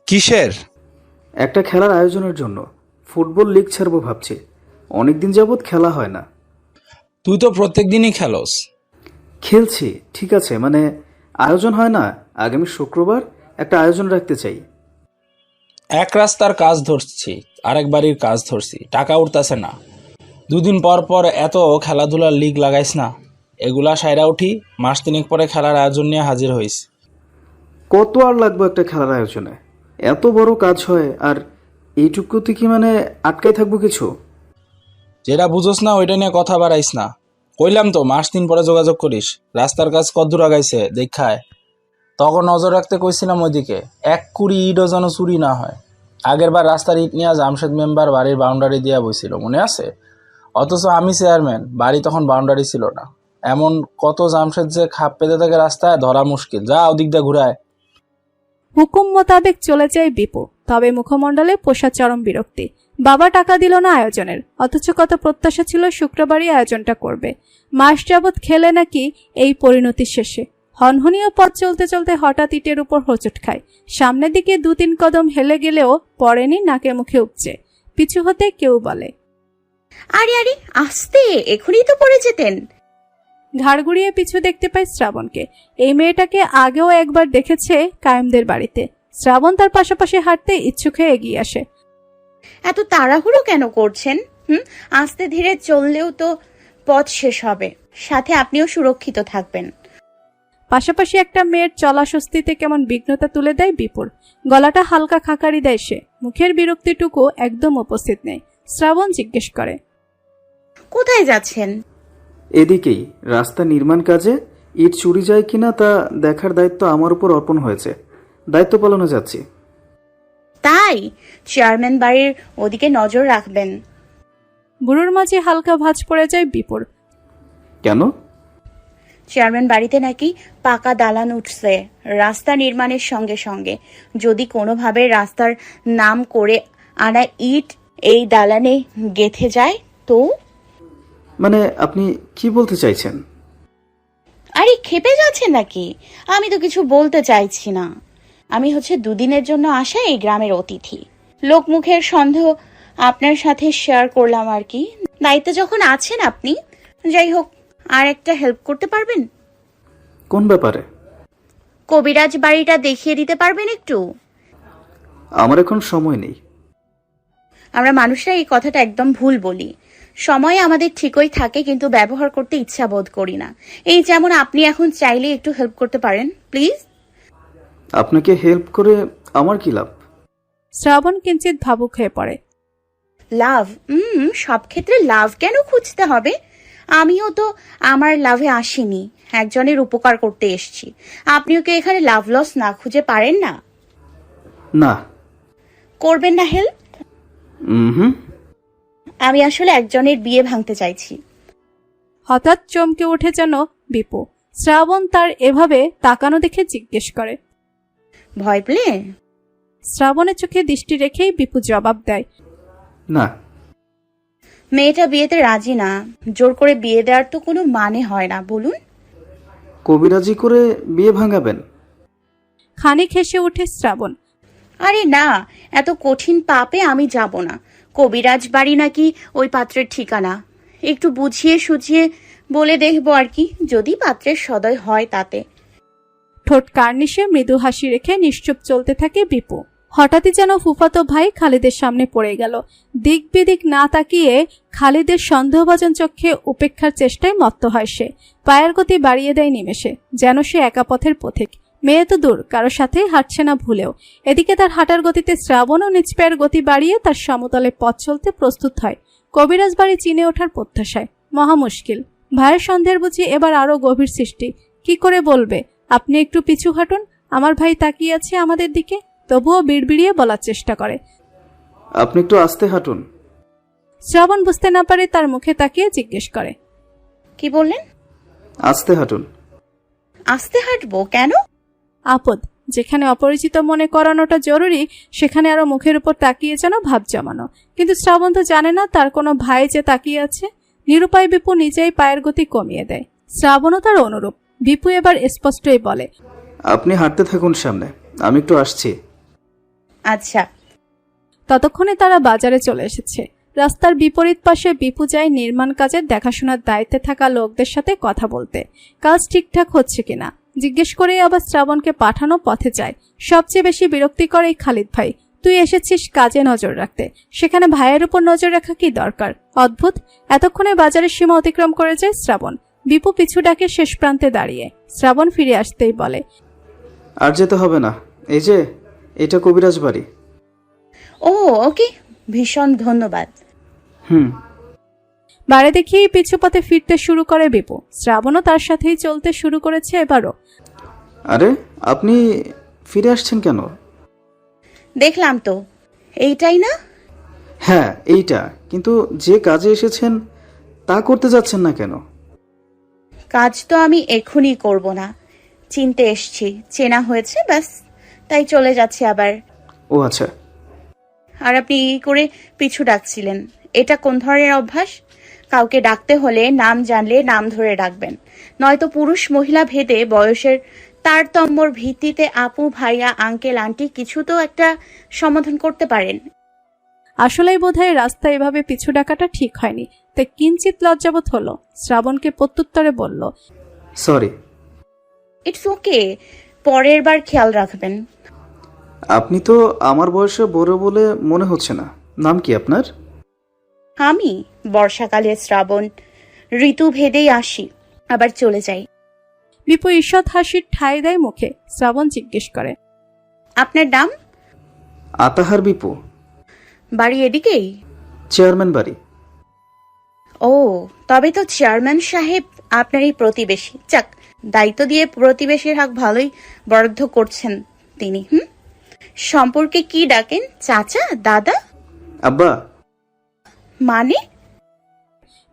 কিসের? একটা খেলার আয়োজনের জন্য। ফুটবল লিগ ছাড়বো ভাবছি। অনেকদিন যাবৎ খেলা হয় না। তুই তো প্রত্যেক দিনই খেলোস। খেলছি ঠিক আছে, মানে আয়োজন হয় না। আগামী শুক্রবার একটা আয়োজন রাখতে চাই। এক রাস্তার কাজ ধরছি, আরেক বাড়ির কাজ ধরছি, টাকা উঠতেছে না। দুদিন পর পর এত খেলাধুলার লিগ লাগাইস না। এগুলা সাইরা উঠি, মাস তিনেক পরে খেলার আয়োজন নিয়ে হাজির হইস। কত আর লাগবে একটা খেলার আয়োজনে? এত বড় কাজ হয়, আর এইটুকুতে কি মানে আটকাই থাকবো কিছু? যেটা বুঝোস না ওইটা নিয়ে কথা বাড়াইস না। কইলাম তো মাস 3 পরে যোগাযোগ করিস। রাস্তার কাজ কদ্দূর আগাইছে দেখায়। তখন নজর রাখতে কইছিলাম ওইদিকে 1 কুড়ি ইটও যেন চুরি না হয়। আগের বার রাস্তার ইট নিয়ে জামশেদ মেম্বার বাড়ির বাউন্ডারি দিয়া বইছিল, মনে আছে? অথচ আমি চেয়ারম্যান, বাড়ি তখন বাউন্ডারি ছিল না। এমন কত জামশেদ যে খাপ পেতে থাকে রাস্তায়, ধরা মুশকিল। যা ওদিক দিয়ে ঘুরায়। হুকুম মোতাবেক চলে যায় বিপু। তবে মুখমণ্ডলে পোষা চরম বিরক্তি। বাবা টাকা দিল না আয়োজনের, অথচ কত প্রত্যাশা ছিল শুক্রবারই আয়োজনটা করবে। মাস যাবৎ খেলে নাকি এই পরিণতির শেষে। হনহনীয় পথ চলতে চলতে হঠাৎ ইটের উপর হোঁচট খায়। সামনের দিকে 2-3 কদম হেলে গেলেও পড়েনি নাকে মুখে উপচে। পিছু হতে কেউ বলে, আরে আরে আস্তে, এখনই তো পড়ে যেতেন। ঘাড় ঘুরিয়ে পিছু দেখতে পায় শ্রাবণকে। এই মেয়েটাকে আগেও একবার দেখেছে কায়েমদের বাড়িতে। শ্রাবণ তার পাশাপাশি হাঁটতে ইচ্ছুক হয়ে এগিয়ে আসে। এত তাড়াহুড়ো কেন করছেন? আস্তে ধীরে চললেও তো পথ শেষ হবে, সাথে আপনিও সুরক্ষিত থাকবেন। পাশাপাশি একটা মেয়ের চলা স্বস্তিতে কেমন বিঘ্নতা তুলে দেয় বিপুর। গলাটা হালকা খাকারি দেয় সে। মুখের বিরক্তিটুকু একদম উপস্থিত নেই। শ্রাবণ জিজ্ঞেস করে, কোথায় যাচ্ছেন? এদিকেই রাস্তা নির্মাণ কাজে ইট চুরি যায় কিনা তা দেখার দায়িত্ব আমার উপর অর্পণ হয়েছে। দায়িত্ব পালনে যাচ্ছি। তাই চেয়ারম্যান বাড়ির ওদিকে নজর রাখবেন। বুড়োর মাঝে হালকা ভাঁজ পড়ে যায় বিপুর। কেন? চেয়ারম্যান বাড়িতে নাকি পাকা দালান উঠছে রাস্তা নির্মাণের সঙ্গে সঙ্গে। যদি কোনোভাবে রাস্তার নাম করে আনা ইট এই দালানে গেঁথে যায় তো? মানে আপনি কি বলতে চাইছেন? আরে খেপে যাচ্ছে নাকি? আমি তো কিছু বলতে চাইছি না। আমি হচ্ছে দুদিনের জন্য আসা এই গ্রামের অতিথি। লোকমুখের সন্দেহ আপনার সাথে শেয়ার করলাম আর কি। দায়িত্বে যখন আছেন আপনি, যাই হোক, আর একটা হেল্প করতে পারবেন? কোন ব্যাপারে? কবিরাজ বাড়িটা দেখিয়ে দিতে পারবেন একটু? আমার এখন সময় নেই। আমরা মানুষরা এই কথাটা একদম ভুল বলি। সময় আমাদের ঠিকই থাকে, কিন্তু ব্যবহার করতে ইচ্ছা বোধ করি না। এই যেমন আপনি এখন চাইলে একটু হেল্প করতে পারেন, প্লিজ। আপনাকে হেল্প করে আমার কি লাভ? শ্রাবণ কিঞ্চিত ভাবুক হয়ে পড়ে। লাভ? সব ক্ষেত্রে লাভ কেন খুঁজতে হবে? আমিও তো আমার লাভে আসিনি, একজনের উপকার করতে এসেছি। আপনিও কি এখানে লাভ লস না খুঁজে পারেন না? না। করবেন না হেল্প? হুম। আমি আসলে একজনের বিয়ে ভাঙতে চাইছি। হঠাৎ চমকে ওঠে যেন বিপু। শ্রাবণ তার এভাবে তাকানো দেখে জিজ্ঞেস করে, ভয় পেলে? শ্রাবণের চোখে দৃষ্টি রেখেই বিপু জবাব দেয়, না। মেয়েটা বিয়েতে রাজি না, জোর করে বিয়ে দেওয়ার তো কোনো মানে হয় না, বলুন। কবিরাজি করে বিয়ে ভাঙাবেন? খানিক হেসে ওঠে শ্রাবণ। আরে না, এত কঠিন পাপে আমি যাব না। কবিরাজ বাড়ি নাকি ওই পাত্রের ঠিকানা। একটু বুঝিয়ে সুঝিয়ে বলে দেখবো আর কি, যদি পাত্রের সদয় হয় তাতে। ঠোঁট কার্নিশে মৃদু হাসি রেখে নিশ্চুপ চলতে থাকে বিপু। হঠাৎই যেন ফুফাতো ভাই খালিদের সামনে পড়ে গেল। দিক বিদিক না তাকিয়ে খালিদের সন্দেহভাজন চোখে উপেক্ষার চেষ্টায় মত্ত হয় সে। পায়ের গতি বাড়িয়ে দেয় নিমেষে, যেন সে একা পথের পথিক। মেয়ে তো দূর, কারো সাথে হাঁটছে না ভুলেও। এদিকে তার হাঁটার গতিতে শ্রাবণও নিজ পায়ের গতি বাড়িয়ে তার সমতলে পথ চলতে প্রস্তুত হয়, কবিরাজ বাড়ি চিনে ওঠার প্রত্যাশায়। মহা মুশকিল। ভাইয়ের সন্দেহের বুঝি এবার আরো গভীর সৃষ্টি। কি করে বলবে, আপনি একটু পিছু হাঁটুন? আমার ভাই তাকিয়ে আছে আমাদের দিকে, তবুও বিড়বিড়িয়ে বলার চেষ্টা করে, আপনি একটু আস্তে হাঁটুন। শ্রাবণ বুঝতে না পারে তার মুখে তাকিয়ে জিজ্ঞেস করে, কি বললেন? আস্তে হাঁটুন। আস্তে হাঁটবো কেন? আপদ। যেখানে অপরিচিত মনে করানোটা জরুরি, সেখানে আরো মুখের উপর তাকিয়ে যেন ভাব জমানো। কিন্তু শ্রাবণ তো জানে না তার কোনো ভাই যে তাকিয়ে আছে। নিরুপায় বিপু নিজেই পায়ের গতি কমিয়ে দেয়। শ্রাবণও তার অনুরূপ। বিপু এবার স্পষ্টই বলে, আপনি হাঁটতে থাকুন সামনে, আমি একটু আসছি। আচ্ছা। ততক্ষণে তারা বাজারে চলে এসেছে। রাস্তার বিপরীত পাশে বিপু যায় নির্মাণ কাজের দেখাশোনার দায়িত্বে থাকা লোকদের সাথে কথা বলতে, কাজ ঠিকঠাক হচ্ছে কিনা জিজ্ঞেস করেই আবার শ্রাবণকে পাঠানো পথে যায়। সবচেয়ে বেশি বিরক্তিকর এই খালিদ ভাই। তুই এসেছিস কাজে নজর রাখতে, সেখানে ভাইয়ের উপর নজর রাখা কি দরকার? অদ্ভুত। এতক্ষণে বাজারের সীমা অতিক্রম করে যায় শ্রাবণ। বিপু পিছু ডাকে শেষ প্রান্তে দাঁড়িয়ে। শ্রাবণ ফিরে আসতেই বলে, আর যেতে হবে না, এই যে এটা কবিরাজ বাড়ি। ও ওকে, ভীষণ ধন্যবাদ। হুম। বাড়ি দেখিয়েই পিছু পথে ফিরতে শুরু করে বিপু। শ্রাবণও তার সাথেই চলতে শুরু করেছে এবারও। আরে আপনি ফিরে আসছেন কেন? দেখলাম তো, এইটাই না? হ্যাঁ এইটা, কিন্তু যে কাজে এসেছেন তা করতে যাচ্ছেন না কেন? কাজ তো আমি এখনই করব না, চিনতে এসছি, চেনা হয়েছে ব্যাস, তাই চলে যাচ্ছি আবার। ও আচ্ছা। আর আপনি এই করে পিছু ডাকছিলেন, এটা কোন ধরনের অভ্যাস? কাউকে ডাকতে হলে নাম জানলে নাম ধরে ডাকবেন, নয়তো পুরুষ মহিলা ভেদে বয়সের তারতম্যর ভিত্তিতে আপু ভাইয়া আঙ্কেল আন্টি কিছু তো একটা সমাধান করতে পারেন। আসলেই বোধহয় রাস্তায় এভাবে পিছু ডাকাটা ঠিক হয়নি, তাই কিঞ্চিত লজ্জাবোধ হলো। শ্রাবণকে প্রত্যুত্তরে বলল, সরি। ইটস ওকে, পরের বার খেয়াল রাখবেন। আপনি তো আমার বয়সে বড় বলে মনে হচ্ছে না। নাম কি আপনার? আমি বর্ষাকালে শ্রাবণ, ঋতু ভেদেই আসি আবার চলে যাই। বিপু ঈষৎ হাসির ঠাঁই দেয় মুখে। শ্রাবণ জিজ্ঞেস করে, আপনার নাম? আতাহার বিপু। বাড়ি এদিকেই? চেয়ারম্যান বাড়ি। ও, তবে তো চেয়ারম্যান সাহেব আপনারই প্রতিবেশী। যাক, দায়িত্ব দিয়ে প্রতিবেশীর হাক ভালোই বরাদ্দ করছেন তিনি। সম্পর্কে কি ডাকেন? চাচা, দাদা? আব্বা। মানে?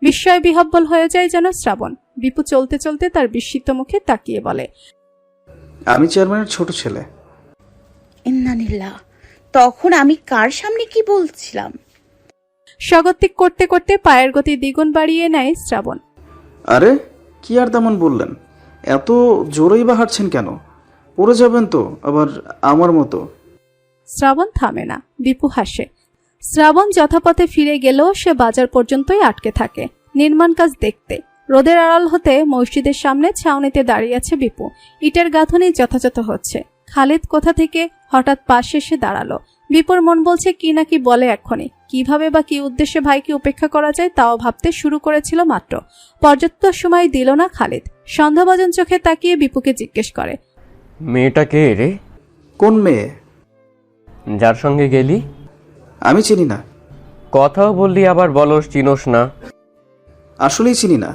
বিস্ময় বিহব্বল হয়ে যায় যেন শ্রাবণ। বিপু চলতে চলতে তার বিস্মিত মুখে তাকিয়ে বলে, আমি চেয়ারম্যানের ছোট ছেলে। ইন্নানিল্লাহ, তখন আমি কার সামনে কি বলছিলাম? স্বাগতিক করতে করতে পায়ের গতি দ্বিগুণ বাড়িয়ে নেয় শ্রাবণ। আরে কি আর তেমন বললেন, এত জোরেই বা হাঁটছেন কেন? পড়ে যাবেন তো আবার আমার মতো। শ্রাবণ থামে না, বিপু হাসে। শ্রাবণ যথাপথে ফিরে গেলেও সে বাজার পর্যন্তই আটকে থাকে নির্মাণ কাজ দেখতে। রোদের আড়াল হতে মসজিদের সামনে ছাউনিতে দাঁড়িয়ে আছে বিপু। ইটের গাঁথনি যথাযথ হচ্ছে। খালিদ কোথা থেকে হঠাৎ পাশে এসে দাঁড়ালো। বিপুর মন বলছে কি না কি বলে এক্ষুনি। কিভাবে বা কি উদ্দেশ্যে ভাইকে উপেক্ষা করা যায় তাও ভাবতে শুরু করেছিল মাত্র। পর্যাপ্ত সময় দিল না খালিদ। সন্দেহভাজন চোখে তাকিয়ে বিপুকে জিজ্ঞেস করে, মেয়েটা কে রে? কোন মেয়ে? যার সঙ্গে গেলি? আমি চিনি না। কথাও বললি আবার বলস চিনোস না। আসলেই চিনি না।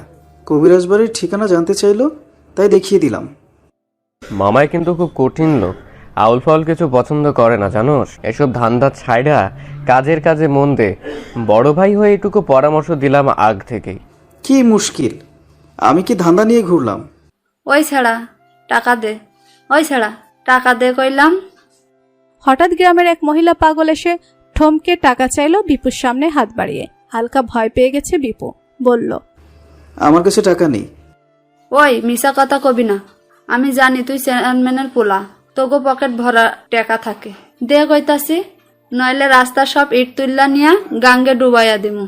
কবিরাজ বাড়ির ঠিকানা জানতে চাইলো, তাই দেখিয়ে দিলাম। মামাই কিন্তু খুব কঠিন লোক, আউল ফাউল কিছু পছন্দ করে না জানোস। এসব ধান্দা ছাইড়া কাজের কাজে মন দে। বড় ভাই হয়ে এটুকু পরামর্শ দিলাম আগ থেকেই। কি মুশকিল, আমি কি ধান্দা নিয়ে ঘুরলাম? ওই ছাড়া টাকা দে, ওই ছাড়া টাকা দে কইলাম। হঠাৎ গ্রামের এক মহিলা পাগল এসে থমকে টাকা চাইলো বিপুর সামনে হাত বাড়িয়ে। হালকা ভয় পেয়ে গেছে বিপু, বলল, আমার কাছে টাকা নেই। ওই মিশা কথা কবি না, আমি জানি তুই চেয়ারম্যানের পোলা, তোগো পকেট ভরা টাকা থাকে। দে কইতাছি, নইলে রাস্তা সব ইট তুললা নিয়া গাঙ্গে ডুবাইয়া দিমু।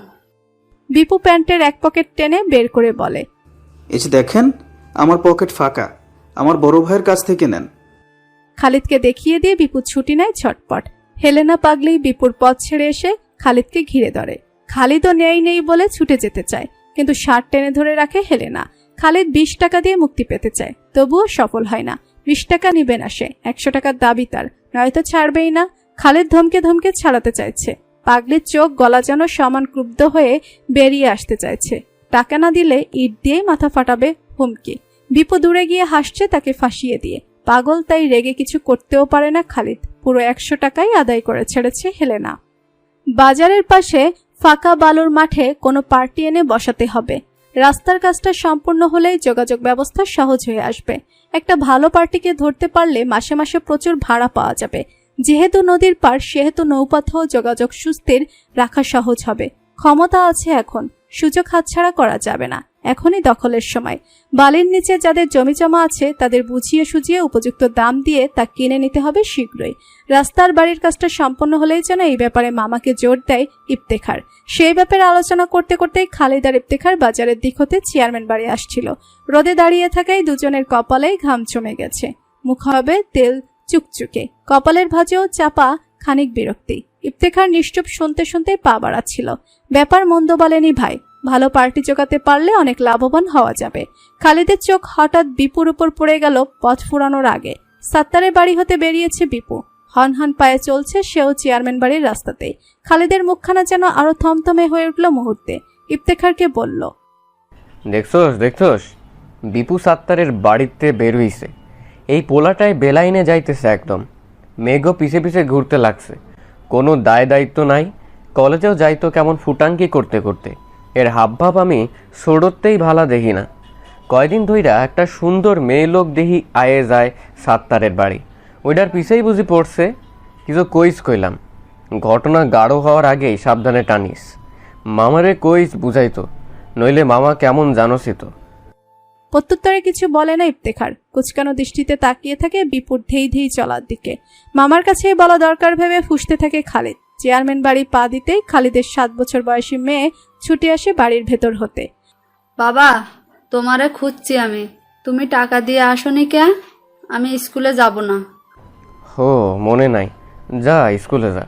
বিপু প্যান্টের এক পকেট টেনে বের করে বলে, এই যে দেখেন, আমার পকেট ফাঁকা, আমার বড় ভাইয়ের কাছ থেকে নেন। খালিদকে দেখিয়ে দিয়ে বিপু ছুটি নেয় ছটপট। হেলেনা পাগলি বিপুর পথ ছেড়ে এসে খালিদকে ঘিরে ধরে। খালিদও নেই বলে ছুটে যেতে চায়, কিন্তু শার্ট টেনে ধরে রাখে হেলেনা। খালিদ 20 টাকা দিয়ে মুক্তি পেতে চায়, তবুও সফল হয় না। 20 টাকা নিবে না সে, 100 টাকার দাবি তার, নয়তো ছাড়বেই না। খালিদ ধমকে ধমকে ছাড়াতে চাইছে। পাগলির চোখ গলা যেন সমান ক্রুব্ধ হয়ে বেরিয়ে আসতে চাইছে। টাকা না দিলে ইট দিয়েই মাথা ফাটাবে হুমকি। বিপু দূরে গিয়ে হাসছে তাকে ফাঁসিয়ে দিয়ে। পাগল তাই রেগে কিছু করতেও পারে না খালিদ। পুরো 100 টাকাই আদায় করে ছেড়েছে হেলেনা। বাজারের পাশে ফাঁকা বালুর মাঠে কোনো পার্টি এনে বসাতে হবে। রাস্তার কাজটা সম্পূর্ণ হলেই যোগাযোগ ব্যবস্থা সহজ হয়ে আসবে। একটা ভালো পার্টিকে ধরতে পারলে মাসে মাসে প্রচুর ভাড়া পাওয়া যাবে। যেহেতু নদীর পার, সেহেতু নৌপথ যোগাযোগ সুস্থির রাখা সহজ হবে। ক্ষমতা আছে এখন, সুযোগ হাতছাড়া করা যাবে না। এখনই দখলের সময়। বালির নিচে যাদের জমি জমা আছে তাদের বুঝিয়ে সুঝিয়ে উপযুক্ত দাম দিয়ে তা কিনে নিতে হবে শীঘ্রই। রাস্তার বাড়ির কাজটা সম্পন্ন হলেই যেন এই ব্যাপারে মামাকে জোর দেয় ইফতেখার। সেই ব্যাপারে আলোচনা করতে করতেই খালিদ আর ইফতেখার বাজারের দিক হতে চেয়ারম্যান বাড়ি আসছিল। রোদে দাঁড়িয়ে থাকায় দুজনের কপালেই ঘাম জমে গেছে। মুখ হবে তেল চুকচুকে, কপালের ভাঁজেও চাপা খানিক বিরক্তি। ইফতেখার নিশ্চুপ শুনতে শুনতে পা বাড়াচ্ছিল। ব্যাপার মন্দ বলেনি ভাই, ভালো পার্টি জোগাতে পারলে অনেক লাভবান হওয়া যাবে। খালিদের চোখ হঠাৎ বিপুর উপর পড়ে গেল পথ ফুরানোর আগে। সাত্তারের বাড়ি হতে বেরিয়েছে বিপু। হনহন পায়ে চলছে সেও চেয়ারম্যান বাড়ির রাস্তাতেই। খালিদের মুখখানা যেন আরো থমথমে হয়ে উঠল মুহূর্তে। ইফতেখারকে বলল, দেখছস বিপু সাত্তারের বাড়িতে বের হইছে। এই পোলাটায় বেলাইনে যাইতেছে একদম। মেঘও পিছে পিছে ঘুরতে লাগছে। কোনো দায় দায়িত্ব নাই। কলেজেও যাইতো কেমন ফুটাঙ্কি করতে করতে। এর হাবভাব আমি ছোড়তেই ভালা দেখি না। কয়দিন ধইরা একটা সুন্দর মেয়ে লোক দেখি আয়ে যায় সাত্তারের বাড়ি। ওইটার পিছেই বুঝি পড়ছে। কিছু কইস কইলাম, ঘটনা গাঢ় হওয়ার আগেই সাবধানে টানিস। মামারে কইস বুঝাইতো, নইলে মামা কেমন জানোসই তো। প্রত্যুত্তরে কিছু বলে না ইফতেখার। কুচকানো দৃষ্টিতে তাকিয়ে থাকে বিপুর ধেই ধেই চলার দিকে। মামার কাছে বলা দরকার ভেবে ফুঁসতে থাকে খালিদ। চেয়ারম্যান বাড়ি পা দিতেই খালিদের 7 বছর বয়সী মেয়ে ছুটে আসে বাড়ির ভেতর হতে। বাবা, তোমারে খুঁজছি আমি, তুমি টাকা দিয়ে আসনি কে? আমি স্কুলে যাব না। হো, মনে নাই, যা স্কুলে যা।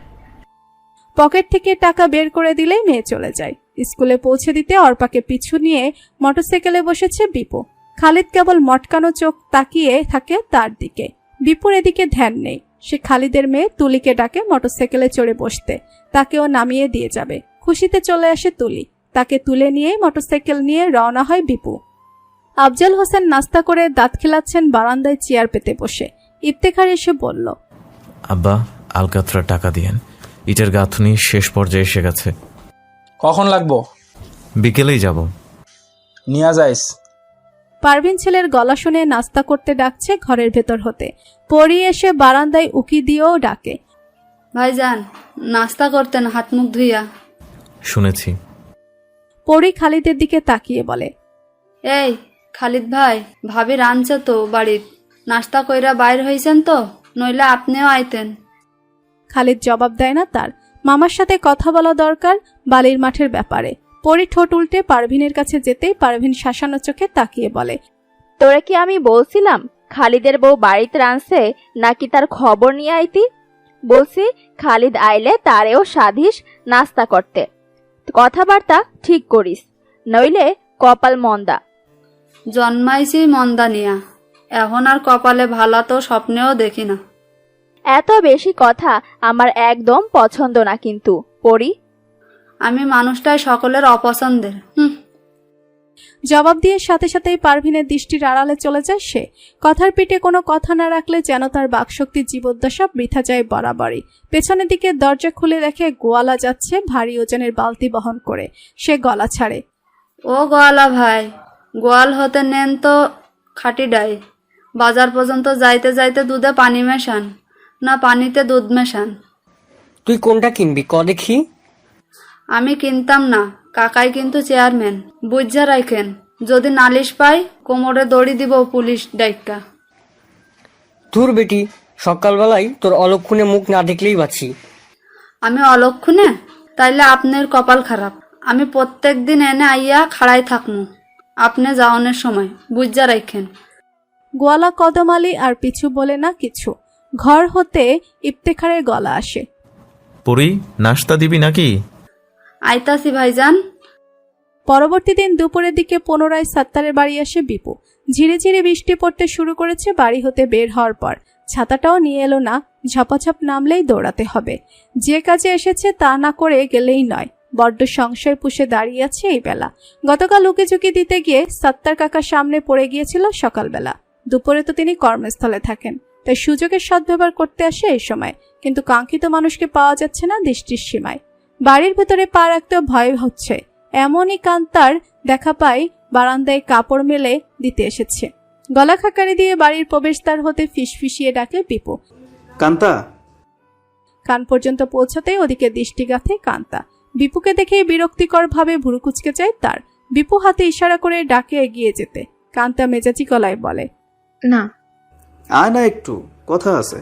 পকেট থেকে টাকা বের করে দিলেই মেয়ে চলে যায়। স্কুলে পৌঁছে দিতে অর্পাকে পিছু নিয়ে মোটরসাইকেলে বসেছে বিপু। খালিদ কেবল মটকানো চোখ তাকিয়ে থাকে তার দিকে। বিপুর এদিকে ধ্যান নেই। সে খালিদের মেয়ে তুলিকে ডাকে মোটরসাইকেলে চড়ে বসতে। তাকেও নামিয়ে দিয়ে যাবে। খুশিতে চলে আসে তুলি। তাকে তুলে নিয়ে মোটরসাইকেল নিয়ে রওনা হয় বিপু। আফজল হোসেন নাস্তা করে দাঁত খেলাচ্ছেন বারান্দায় চেয়ার পেতে বসে। ইফতেখার এসে বলল, আব্বা, আলকাতরা টাকা দিয়েন। ইটের গাঁথনি শেষ পর্যায়ে এসে গেছে। কখন লাগবো? বিকেলেই যাব। নিয়ে যাইস। পারভিন ছেলের গলা শুনে নাস্তা করতে ডাকছে ঘরের ভেতর হতে। পরি এসে বারান্দায় উকি দিয়েও ডাকে। ভাইজান, নাস্তা করতেন হাত মুখ ধুইয়া। শুনেছি। পরি খালিদের দিকে তাকিয়ে বলে, এই খালিদ ভাই, ভাবি রাঁধছে তো বাড়ির, নাস্তা কইরা বাইর হইছেন তো, নইলে আপনিও আইতেন। খালিদ জবাব দেয় না তার। মামার সাথে কথা বলা দরকার বালির মাঠের ব্যাপারে। পরি ঠোঁট উল্টে পারভিনের কাছে যেতেই পারভিন শাসানো চোখে তাকিয়ে বলে, তোরে কি আমি বলছিলাম খালিদের বউ বাড়িতে রাঁধছে নাকি তার খবর নিয়ে আইতি? বলছি খালিদ আইলে তারেও সাধিস নাস্তা করতে। কথাবার্তা ঠিক করিস, নইলে কপাল মন্দা। জন্মাইছি মন্দা নিয়া, এখন আর কপালে ভালা তো স্বপ্নেও দেখি না। এত বেশি কথা আমার একদম পছন্দ না কিন্তু পরি। আমি মানুষটাই সকলের অপছন্দের। জবাব দিয়ে সাথে সাথেই পারভিনের দৃষ্টির আড়ালে চলে যায় সে। কথার পিঠে কোনো কথা না রাখলে যেন তার বাকশক্তির জীবদ্দশা বৃথা যায় বরাবরই। পেছনের দিকে দরজা খুলে দেখে গোয়ালা যাচ্ছে ভারী ওজনের বালতি বহন করে। সে গলা ছাড়ে, ও গোয়ালা ভাই, গোয়াল হতে নেন তো খাটি ডাই। বাজার পর্যন্ত যাইতে যাইতে দুধে পানি মেশান না পানিতে দুধ মেশান? তুই কোনটা কিনবি ক দেখি। আমি কিনতাম না, কাকাই কিন্তু চেয়ারম্যান, বুঝা রাখেন। যদি নালিশ পাই কোমরে দড়ি দিব পুলিশ ডাইকা। ধুর বেটি, সকালবেলায় তোর অলক্ষণে মুখ না দেখলেই বাঁচি। আমি অলক্ষণে? তাইলে আপনার কপাল খারাপ। আমি প্রত্যেক দিন এনে আইয়া খাড়াই থাকমু আপনি যাওয়ানোর সময়, বুঝা রাখেন। গোয়ালা কদম আলী আর পিছু বলে না কিছু। ঘর হতে ইফতেখারের গলা আসে, পরি, নাস্তা দিবি নাকি? আইতাছি ভাইজান। পরবর্তী দিন দুপুরের দিকে পুনরায় সাত্তারের বাড়ি আসে বিপু। ঝিরে ঝিরে বৃষ্টি পড়তে শুরু করেছে বাড়ি হতে বের হওয়ার পর। ছাতাটাও নিয়ে এলো না, ঝপাঝপ নামলেই দৌড়াতে হবে। যে কাজে এসেছে তা না করে গেলেই নয়। বড্ড সংশয় পুষে দাঁড়িয়ে আছে এই বেলা। গতকাল উকিঝুঁকি দিতে গিয়ে সাত্তার কাকার সামনে পড়ে গিয়েছিল সকালবেলা। দুপুরে তো তিনি কর্মস্থলে থাকেন, তাই সুযোগের সদ্ব্যবহার করতে আসে এই সময়। কিন্তু কাঙ্ক্ষিত মানুষকে পাওয়া যাচ্ছে না দৃষ্টির সীমায়। বাড়ির ভেতরে পা রাখতেও ভয় হচ্ছে। এমনই কান্তার দেখা পাই বারান্দায় কাপড় মেলে দিতে এসেছে। গলা খাকারি দিয়ে বাড়ির প্রবেশদ্বার হতে ফিসফিসিয়ে ডাকে বিপু। কান্তা। কান পর্যন্ত পৌঁছাতেই ওদিকে দৃষ্টি গাঁথে কান্তা। বিপুকে দেখেই বিরক্তিকর ভাবে ভুরু কুচকে যায় তার। বিপু হাতে ইশারা করে ডাকে এগিয়ে যেতে। কান্তা মেজাজি গলায় বলে, না। আয় না, একটু কথা আছে।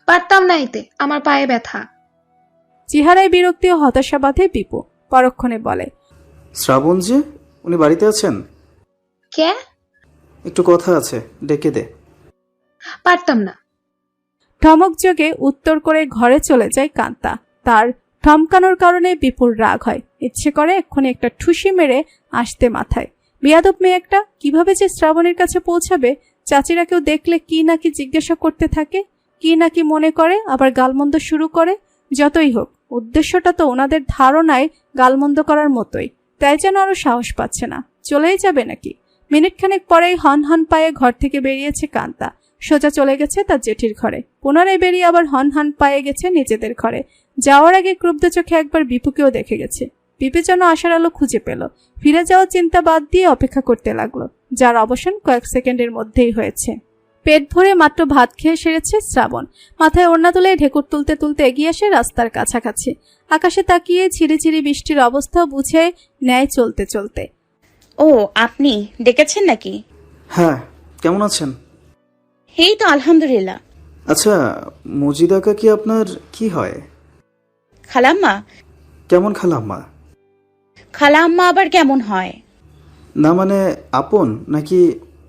পারতাম না এতে, আমার পায়ে ব্যথা। চেহারায় বিরক্তি ও হতাশা বাঁধে বিপু। পরক্ষণে বলে, শ্রাবণ যে, উনি বাড়িতে আছেন? কে? একটু কথা আছে, ডেকে দে। পারতাম না। ঠমক যোগে উত্তর করে ঘরে চলে যায় কান্তা। তার থমকানোর কারণে বিপুর রাগ হয়। ইচ্ছে করে এক্ষুনি একটা ঠুসি মেরে আসতে মাথায়। বেয়াদব মেয়ে একটা, কিভাবে যে শ্রাবণের কাছে পৌঁছাবে। চাচিরা কেউ দেখলে কি নাকি জিজ্ঞাসা করতে থাকে, কি নাকি মনে করে, আবার গালমন্দ শুরু করে। যতই হোক, উদ্দেশ্যটা তো ওনাদের ধারণায় গালমন্দ করার মতোই। তাই যেন আরো সাহস পাচ্ছে না। চলেই যাবে নাকি? মিনিটখানেক পরেই হন হন পায়ে ঘর থেকে বেরিয়েছে কান্তা। সোজা চলে গেছে তার জেঠির ঘরে। পুনরায় বেরিয়ে আবার হন হন পায়ে গেছে নিজেদের ঘরে। যাওয়ার আগে ক্রুব্ধ চোখে একবার বিপুকেও দেখে গেছে। বিপু যেন আশার আলো খুঁজে পেল। ফিরে যাওয়ার চিন্তা বাদ দিয়ে অপেক্ষা করতে লাগলো, যার অবসান কয়েক সেকেন্ডের মধ্যেই হয়েছে। পেট ভরে মাত্র ভাত খেয়ে সেরেছে শ্রাবণ। মাথায় ওড়না তুলে ঢেকুর তুলতে তুলতে এগিয়ে আসে রাস্তার কাছাকাছি। আকাশে তাকিয়ে ঝিরিঝিরি বৃষ্টির অবস্থা বুঝে নেয় চলতে চলতে। ও, আপনি ডেকেছেন নাকি? হ্যাঁ, কেমন আছেন? এই তো আলহামদুলিল্লাহ। আচ্ছা, মজিদা কাকি আপনার কি হয়? খালাম্মা। কেমন খালাম্মা? খালাম্মা আবার কেমন হয়? না মানে আপন নাকি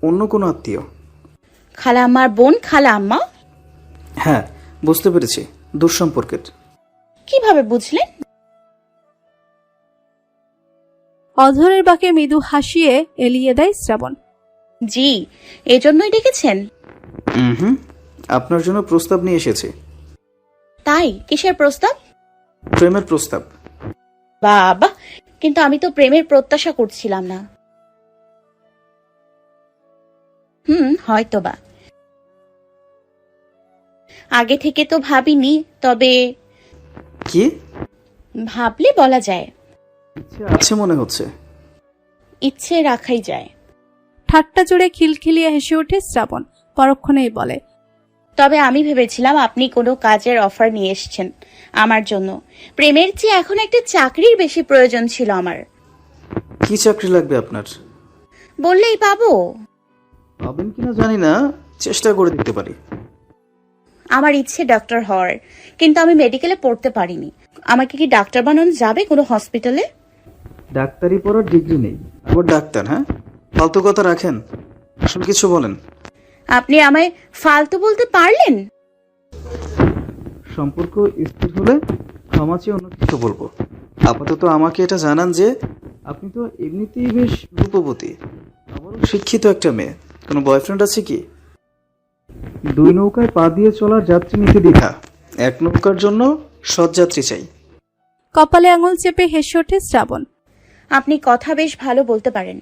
অন্য কোনো আত্মীয়? খালাম্মার বোন খালাম্মা। হ্যাঁ, বুঝতে পেরেছি, দুঃসম্পর্কের। কিভাবে বুঝলেন? অধরের বাঁকে মৃদু হাসিয়ে এলিয়ে দেয় শ্রাবণ। জি, এজন্যই ডেকেছেন? আপনার জন্য প্রস্তাব নিয়ে এসেছি। তাই? কিসের প্রস্তাব? প্রেমের প্রস্তাব। বাবা, কিন্তু আমি তো প্রেমের প্রত্যাশা করছিলাম না। হয়তোবা আগে থেকে তো ভাবিনি, তবে কি ভাবলে বলা যায়। ইচ্ছে আছে মনে হচ্ছে। ইচ্ছে রাখাই যায়। ঠাট্টা জুড়ে খিলখিলিয়ে হেসে ওঠে শ্রাবণ। পরক্ষণেই বলে, তবে আমি ভেবেছিলাম আপনি কোনো কাজের অফার নিয়ে এসেছেন আমার জন্য। প্রেমের চেয়ে এখন একটা চাকরির বেশি প্রয়োজন ছিল আমার। কি চাকরি লাগবে আপনার? বললেই পাবো। পাবেন কিনা জানি না, চেষ্টা করে দেখতে পারি। আমার ইচ্ছে ডাক্তার হওয়ার, কিন্তু আমি মেডিকেলে পড়তে পারিনি। আমাকে কি ডাক্তার বানানো যাবে কোনো হসপিটালে? ডাক্তারি পড়ার ডিগ্রি নেই, আবার ডাক্তার? হ্যাঁ, ফালতু কথা রাখেন, আসল কিছু বলেন। আপনি আমায় ফালতু বলতে পারলেন? সম্পর্ক স্থির হলে ক্ষমা চেয়ে অন্য কিছু বলবো। আপাতত আমাকে এটা জানান যে আপনি তো এমনিতেই বেশ রূপবতী, আবারও শিক্ষিত একটা মেয়ে। কোনো বয়ফ্রেন্ড আছে কি? দুই নৌকায় পা দিয়ে চলার যাত্রী নিতে দ্বিধা, এক নৌকার জন্য সৎ যাত্রী চাই। কপালে আঙুল চেপে হেসে ওঠে শ্রাবণ। আপনি কথা বেশ ভালো বলতে পারেন।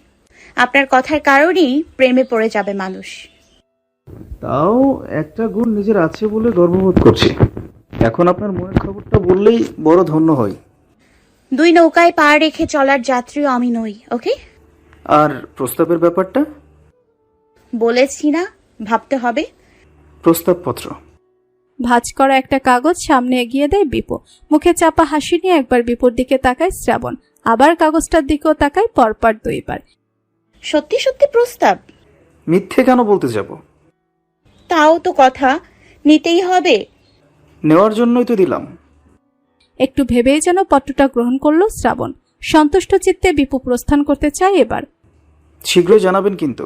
আপনার কথার কারণেই প্রেমে পড়ে যাবে মানুষ। তাও একটা গুণ নিজের আছে বলে গর্ববোধ করছি। এখন আপনার মনের খবরটা বললেই বড় ধন্য হই। দুই নৌকায় পা রেখে চলার যাত্রীও আমি নই, ওকে? আর প্রস্তাবের ব্যাপারটা? বলেছি না, ভাবতে হবে। প্রস্তাবপত্র? ভাঁজ করা একটা কাগজ সামনে এগিয়ে দেয় বিপু। মুখে চাপা হাসি নিয়ে একবার বিপুর দিকে তাকায় শ্রাবণ, আবার কাগজটার দিকেও তাকায় পরপর দুইবার। সত্যি সত্যি প্রস্তাব? মিথ্যে কেন বলতে যাব? তাও তো কথা, নিতেই হবে। নেওয়ার জন্যই তো দিলাম। একটু ভেবেই যেন পত্রটা গ্রহণ করলো শ্রাবণ। সন্তুষ্ট চিত্তে বিপু প্রস্থান করতে চায় এবার। শীঘ্রই জানাবেন কিন্তু।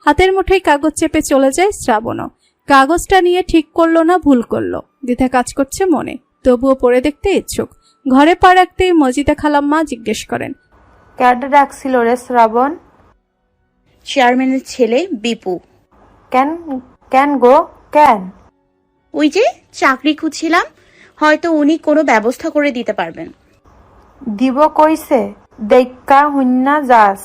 হাতের মুঠোয় কাগজ চেপে চলে যায় শ্রাবণও। কাগজটা নিয়ে ঠিক করলো না ভুল করলো, দ্বিধা কাজ করছে মনে, তবুও পড়ে দেখতে ইচ্ছুক। ঘরে পা রাখতেই মজিদা খালাম্মা জিজ্ঞেস করেন, ক্যাডে ডাকছিল রে শ্রাবণ? চেয়ারম্যানের ছেলে বিপু। কেন? কেন গো, কেন? ওই যে চাকরি খুঁজছিলাম, হয়তো উনি কোনো ব্যবস্থা করে দিতে পারবেন। দিব কইছে, দেখা হুন্না যাস।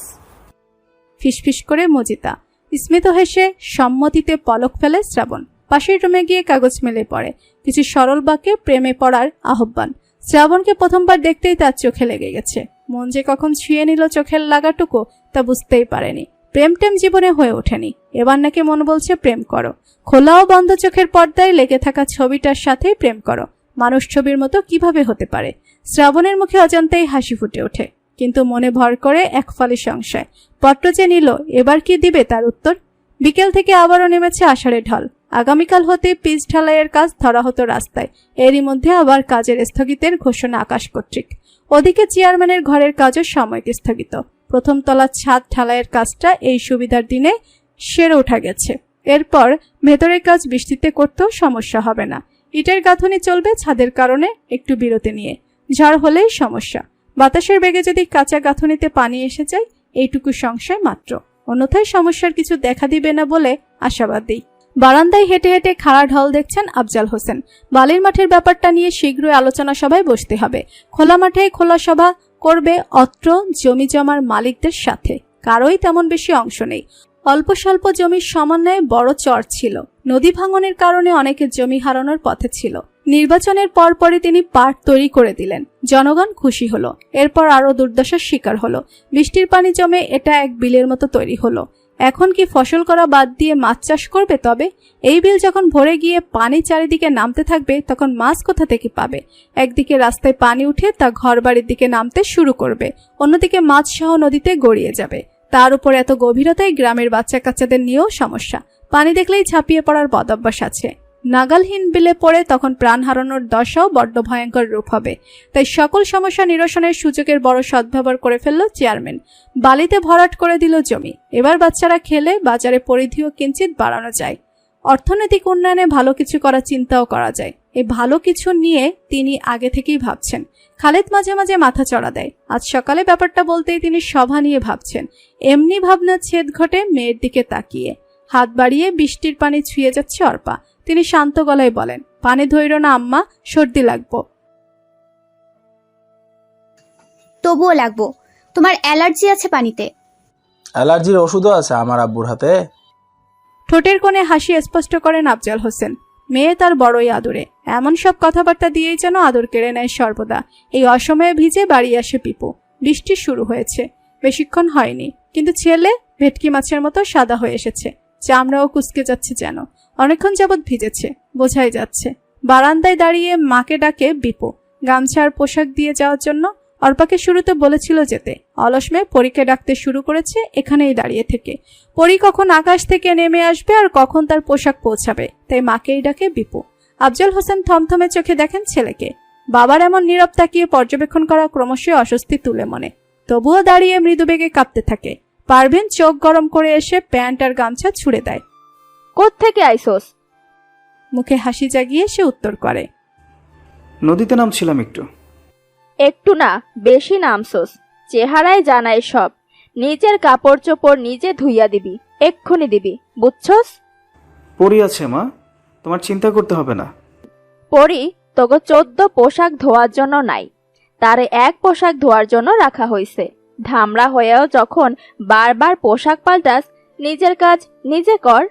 ফিসফিস করে মজিদা। স্মিত হেসে সম্মতিতে পলক ফেলে শ্রাবণ। পাশের রুমে গিয়ে কাগজ মেলে পড়ে, কিছু সরল বাক্যে প্রেমে পড়ার আহ্বান। শ্রাবণকে প্রথমবার দেখতেই তার চোখে লেগে গেছে। মন যে কখন ছুঁয়ে নিল চোখের লাগাটুকু তা বুঝতেই পারেনি। প্রেম টেম জীবনে হয়ে ওঠেনি, এবার নাকি মন বলছে প্রেম করো। খোলা ও বন্ধ চোখের পর্দায় লেগে থাকা ছবিটার সাথেই প্রেম করো। মানুষ ছবির মতো কিভাবে হতে পারে? শ্রাবণের মুখে অজান্তেই হাসি ফুটে ওঠে, কিন্তু মনে ভর করে এক ফালি সংশয়। পত্র যে নিল, এবার কি দিবে তার উত্তর? বিকেল থেকে আবারও নেমেছে আষাঢ়ের ঢল। আগামীকাল হতে পিচ ঢালাইয়ের কাজ ধরা হতো রাস্তায়। এরই মধ্যে আবার কাজের স্থগিতের ঘোষণা আকাশ কর্তৃক। ওদিকে চেয়ারম্যানের ঘরের কাজও সাময়িক স্থগিত। প্রথম তলার ছাদ ঢালাইয়ের কাজটা এই সুবিধার দিনে সেরে ওঠা গেছে। এরপর ভেতরের কাজ বৃষ্টিতে করতেও সমস্যা হবে না। ইটের গাঁথনি চলবে ছাদের কারণে একটু বিরতি নিয়ে। ঝড় হলেই সমস্যা। বাতাসের বেগে যদি কাঁচা গাঁথনিতে পানি এসে যায়, এইটুকু সংশয় মাত্র, অন্যথায় সমস্যার কিছু দেখা দিবে না বলে আশাবাদী। বারান্দায় হেঁটে হেঁটে খাড়া ঢল দেখছেন আফজাল হোসেন। বালির মাঠের ব্যাপারটা নিয়ে শীঘ্রই আলোচনা সভায় বসতে হবে। খোলা মাঠে খোলা সভা করবে অত্র জমি জমার মালিকদের সাথে। কারোই তেমন বেশি অংশ নেই। অল্প স্বল্প জমির সমন্বয়ে বড় চর ছিল। নদী ভাঙনের কারণে অনেকের জমি হারানোর পথে ছিল। নির্বাচনের পরপরই তিনি পাট তৈরি করে দিলেন। জনগণ খুশি হলো। এরপর আরো দুর্দশার শিকার হলো। বৃষ্টির পানি জমে এটা এক বিলের মতো তৈরি হলো। এখন কি ফসল করা বাদ দিয়ে মাছ চাষ করবে? তবে এই বিল যখন ভরে গিয়ে পানি চারিদিকে নামতে থাকবে, তখন মাছ কোথা থেকে পাবে? একদিকে রাস্তায় পানি উঠে তা ঘরবাড়ির দিকে নামতে শুরু করবে, অন্যদিকে মাছ সহ নদীতে গড়িয়ে যাবে। তার উপর এত গভীরতায় গ্রামের বাচ্চা কাচ্চাদের নিয়েও সমস্যা। পানি দেখলেই ঝাঁপিয়ে পড়ার বদভ্যাস আছে। নাগালহীন বিলে পড়ে তখন প্রাণ হারানোর দশাও বড্ড ভয়ঙ্কর রূপ হবে। তাই সকল সমস্যা নিরসনের সুযোগের বড় সদ্ব্যবহার করে ফেলল চেয়ারম্যান। বালিতে ভরাট করে দিল জমি। এবার বাচ্চারা খেলে বাজারে পরিধিও কিঞ্চিত বাড়ানো যায়। অর্থনৈতিক উন্নয়নে ভালো কিছু করার চিন্তাও করা যায়। এই ভালো কিছু নিয়ে তিনি আগে থেকেই ভাবছেন। খালেদ মাঝে মাঝে মাথা চড়া দেয়। আজ সকালে ব্যাপারটা বলতেই তিনি সভা নিয়ে ভাবছেন। এমনি ভাবনা ছেদ ঘটে মেয়ের দিকে তাকিয়ে। হাত বাড়িয়ে বৃষ্টির পানি ছুঁয়ে যাচ্ছে অর্পা। তিনি শান্ত গলায় বলেন, পানি ধইর না আম্মা, সর্দি লাগবো। তবুও লাগবো। তোমার অ্যালার্জি আছে পানিতে? অ্যালার্জির ওষুধও আছে আমার আব্বুর হাতে। ঠোঁটের কোণে হাসি স্পষ্ট করেন আফজাল হোসেন। মেয়ে তার বড়ই আদরে। এমন সব কথাবার্তা দিয়েই যেন আদর কেড়ে নেয় সর্বদা। এই অসময়ে ভিজে বাড়ি আসে পিপু। বৃষ্টি শুরু হয়েছে, বেশিক্ষণ হয়নি, কিন্তু ছেলে ভেটকি মাছের মতো সাদা হয়ে এসেছে, চামড়াও কুঁচকে যাচ্ছে যেন। অনেকক্ষণ যাবৎ ভিজেছে, বোঝাই যাচ্ছে। বারান্দায় দাঁড়িয়ে মাকে ডাকে বিপু, গামছা আর পোশাক দিয়ে যাওয়ার জন্য। অর্পাকে শুরুতে বলেছিল যেতে, অলস মেয়ে পরীকে ডাকতে শুরু করেছে এখানেই দাঁড়িয়ে থেকে। পরী কখন আকাশ থেকে নেমে আসবে আর কখন তার পোশাক পৌঁছাবে, তাই মাকেই ডাকে বিপু। আফজল হোসেন থমথমে চোখে দেখেন ছেলেকে। বাবার এমন নীরব তাকিয়ে পর্যবেক্ষণ করা ক্রমশই অস্বস্তি তুলে মনে। তবুও দাঁড়িয়ে মৃদুবেগে কাঁপতে থাকে। পারভিন চোখ গরম করে এসে প্যান্ট আর গামছা ছুড়ে দেয়। কোত্থেকে আইসোস? মুখে হাসি জাগিয়ে সে উত্তর করে, নদীতে নামছিলাম একটু। একটু না, বেশি নামছোস। চেহারায় জানাই সব। নিজের কাপড় চোপড় নিজে ধুইয়া দিবি, এক্ষুনি দিবি, বুঝছস? পরি আছে মা, তোমার চিন্তা করতে হবে না। পরি তোকে 14 পোশাক ধোয়ার জন্য নাই, তারে এক পোশাক ধোয়ার জন্য রাখা হইছে। ধামড়া হয়েও যখন বারবার পোশাক পাল্টাস, নিজের কাজ নিজে কর।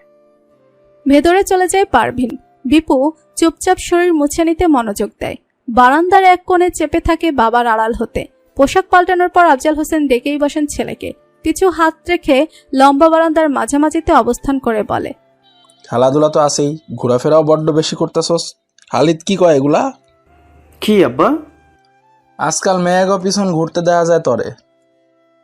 ভেতরে চলে যায় পারভিন। বিপু চুপচাপ শরীর মুছে নিতে মনোযোগ দেয়। বারান্দার এক কোণে চেপে থাকে বাবার আড়াল হতে। পোশাক পাল্টানোর পর আফজল হোসেন ডেকেই বসেন ছেলেকে। কিছু হাত রেখে লম্বা বারান্দার মাঝামাঝিতে অবস্থান করে বলে, খেলাধুলা তো আছেই, ঘোরাফেরাও বড্ড বেশি করতেছস। খালিদ কি কয় এগুলা? কি আব্বা? আজকাল মেয়েগো পিছন ঘুরতে দেয়া যায় তরে।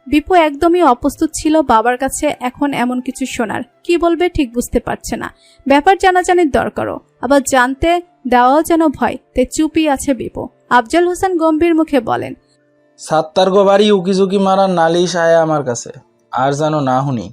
বিপু একদমই অপ্রস্তুত ছিল বাবার কাছে এখন এমন কিছু শোনার। কি বলবে ঠিক বুঝতে পারছে না। ব্যাপার জানাজানির দরকারও, আবার জানতে দেওয়াও যেন ভয়, তাই চুপই আছে বিপু। আফজল হোসেন গম্ভীর মুখে বলেন, সাত্তার গো বাড়ি উকিঝুঁকি মারার নালিশ আয় আমার কাছে, আর যেন না শুনি।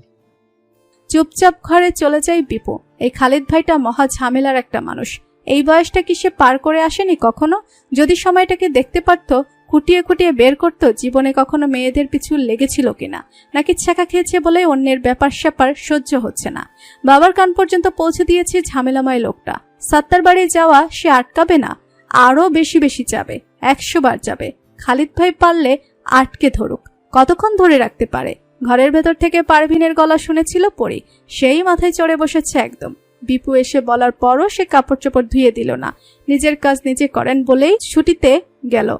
চুপচাপ ঘরে চলে যায় বিপু। এই খালিদ ভাইটা মহা ঝামেলার একটা মানুষ। এই বয়সটা কি সে পার করে আসেনি কখনো? যদি সময়টাকে দেখতে পারত, খুঁটিয়ে খুঁটিয়ে বের করতো জীবনে কখনো মেয়েদের পিছু লেগেছিল কিনা, নাকি ছ্যাঁকা খেয়েছে বলে অন্যের ব্যাপার স্যাপার সহ্য হচ্ছে না। বাবার কান পর্যন্ত পৌঁছে দিয়েছে ঝামেলাময় লোকটা। সাত্তার বাড়ি যাওয়া সে আটকাবে না, আরো বেশি বেশি যাবে, 100 বার যাবে। খালিদ ভাই পারলে আটকে ধরুক, কতক্ষণ ধরে রাখতে পারে। ঘরের ভেতর থেকে পারভিনের গলা শুনেছিল পরি, সেই মাথায় চড়ে বসেছে একদম। বিপু এসে বলার পরও সে কাপড় চোপড় ধুয়ে দিল না। নিজের কাজ নিজে করেন বলেই ছুটিতে গেল।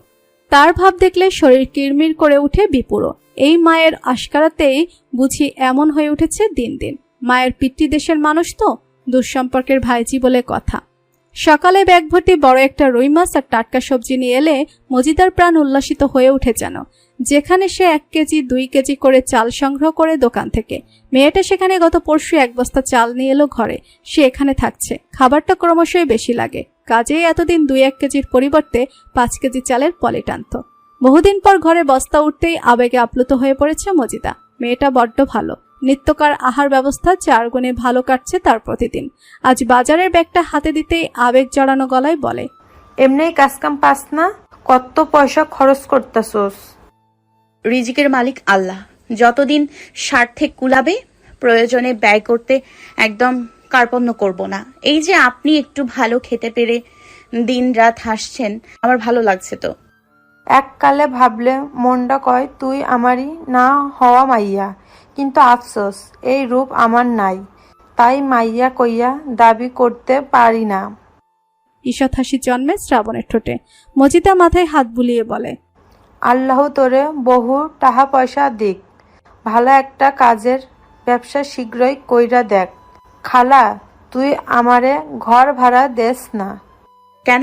তার ভাব দেখলে শরীর কিরমির করে উঠে বিপুরও। এই মায়ের আশকারাতেই বুঝি এমন হয়ে উঠেছে দিন দিন। মায়ের পিতৃ দেশের মানুষ তো, দুঃসম্পর্কের ভাইজি বলে কথা। সকালে ব্যাগ ভর্তি বড় একটা রুই মাছ আর টাটকা সবজি নিয়ে এলে মজিদার প্রাণ উল্লাসিত হয়ে উঠে যেন। যেখানে সে 1 কেজি 2 কেজি করে চাল সংগ্রহ করে দোকান থেকে, মেয়েটা সেখানে গত পরশু 1 বস্তা চাল নিয়ে এলো ঘরে। সে এখানে থাকছে, খাবারটা ক্রমশই বেশি লাগে। কাজেই এতদিন 2-1 কেজির পরিবর্তে 5 কেজি চালের পলি টানত। বহুদিন পর ঘরে বস্তা উঠতেই আবেগে আপ্লুত হয়ে পড়েছে মজিদা। মেয়েটা বড্ড ভালো। নিত্যকার আহার ব্যবস্থা 4 গুণে ভালো কাটছে তার প্রতিদিন। আজ বাজারের ব্যাগটা হাতে দিতেই আবেগ জড়ানো গলায় বলে, এমনি কাজকাম পাস না, কত পয়সা খরচ করতেছস? রিজিকের মালিক আল্লাহ, যতদিন স্বার্থে কুলাবে প্রয়োজনে ব্যয় করতে একদম কার্পণ্য করব না। এই যে আপনি একটু ভালো খেতে পেরে দিন রাত হাসছেন, আমার ভালো লাগছে তো। এককালে ভাবলে মনটা কয় তুই আমারই না হওয়া মাইয়া, কিন্তু আফসোস এই রূপ আমার নাই, তাই মাইয়া কইয়া দাবি করতে পারি না। ঈষৎ হাসি জন্মে শ্রাবণের ঠোঁটে। মজিদা মাথায় হাত বুলিয়ে বলে, আল্লাহ তোরে বহু টাকা পয়সা দিক, ভালো একটা কাজের ব্যবসা শীঘ্রই কইরা দেখ। খালা, তুই আমারে ঘর ভাড়া দেস না? কেন,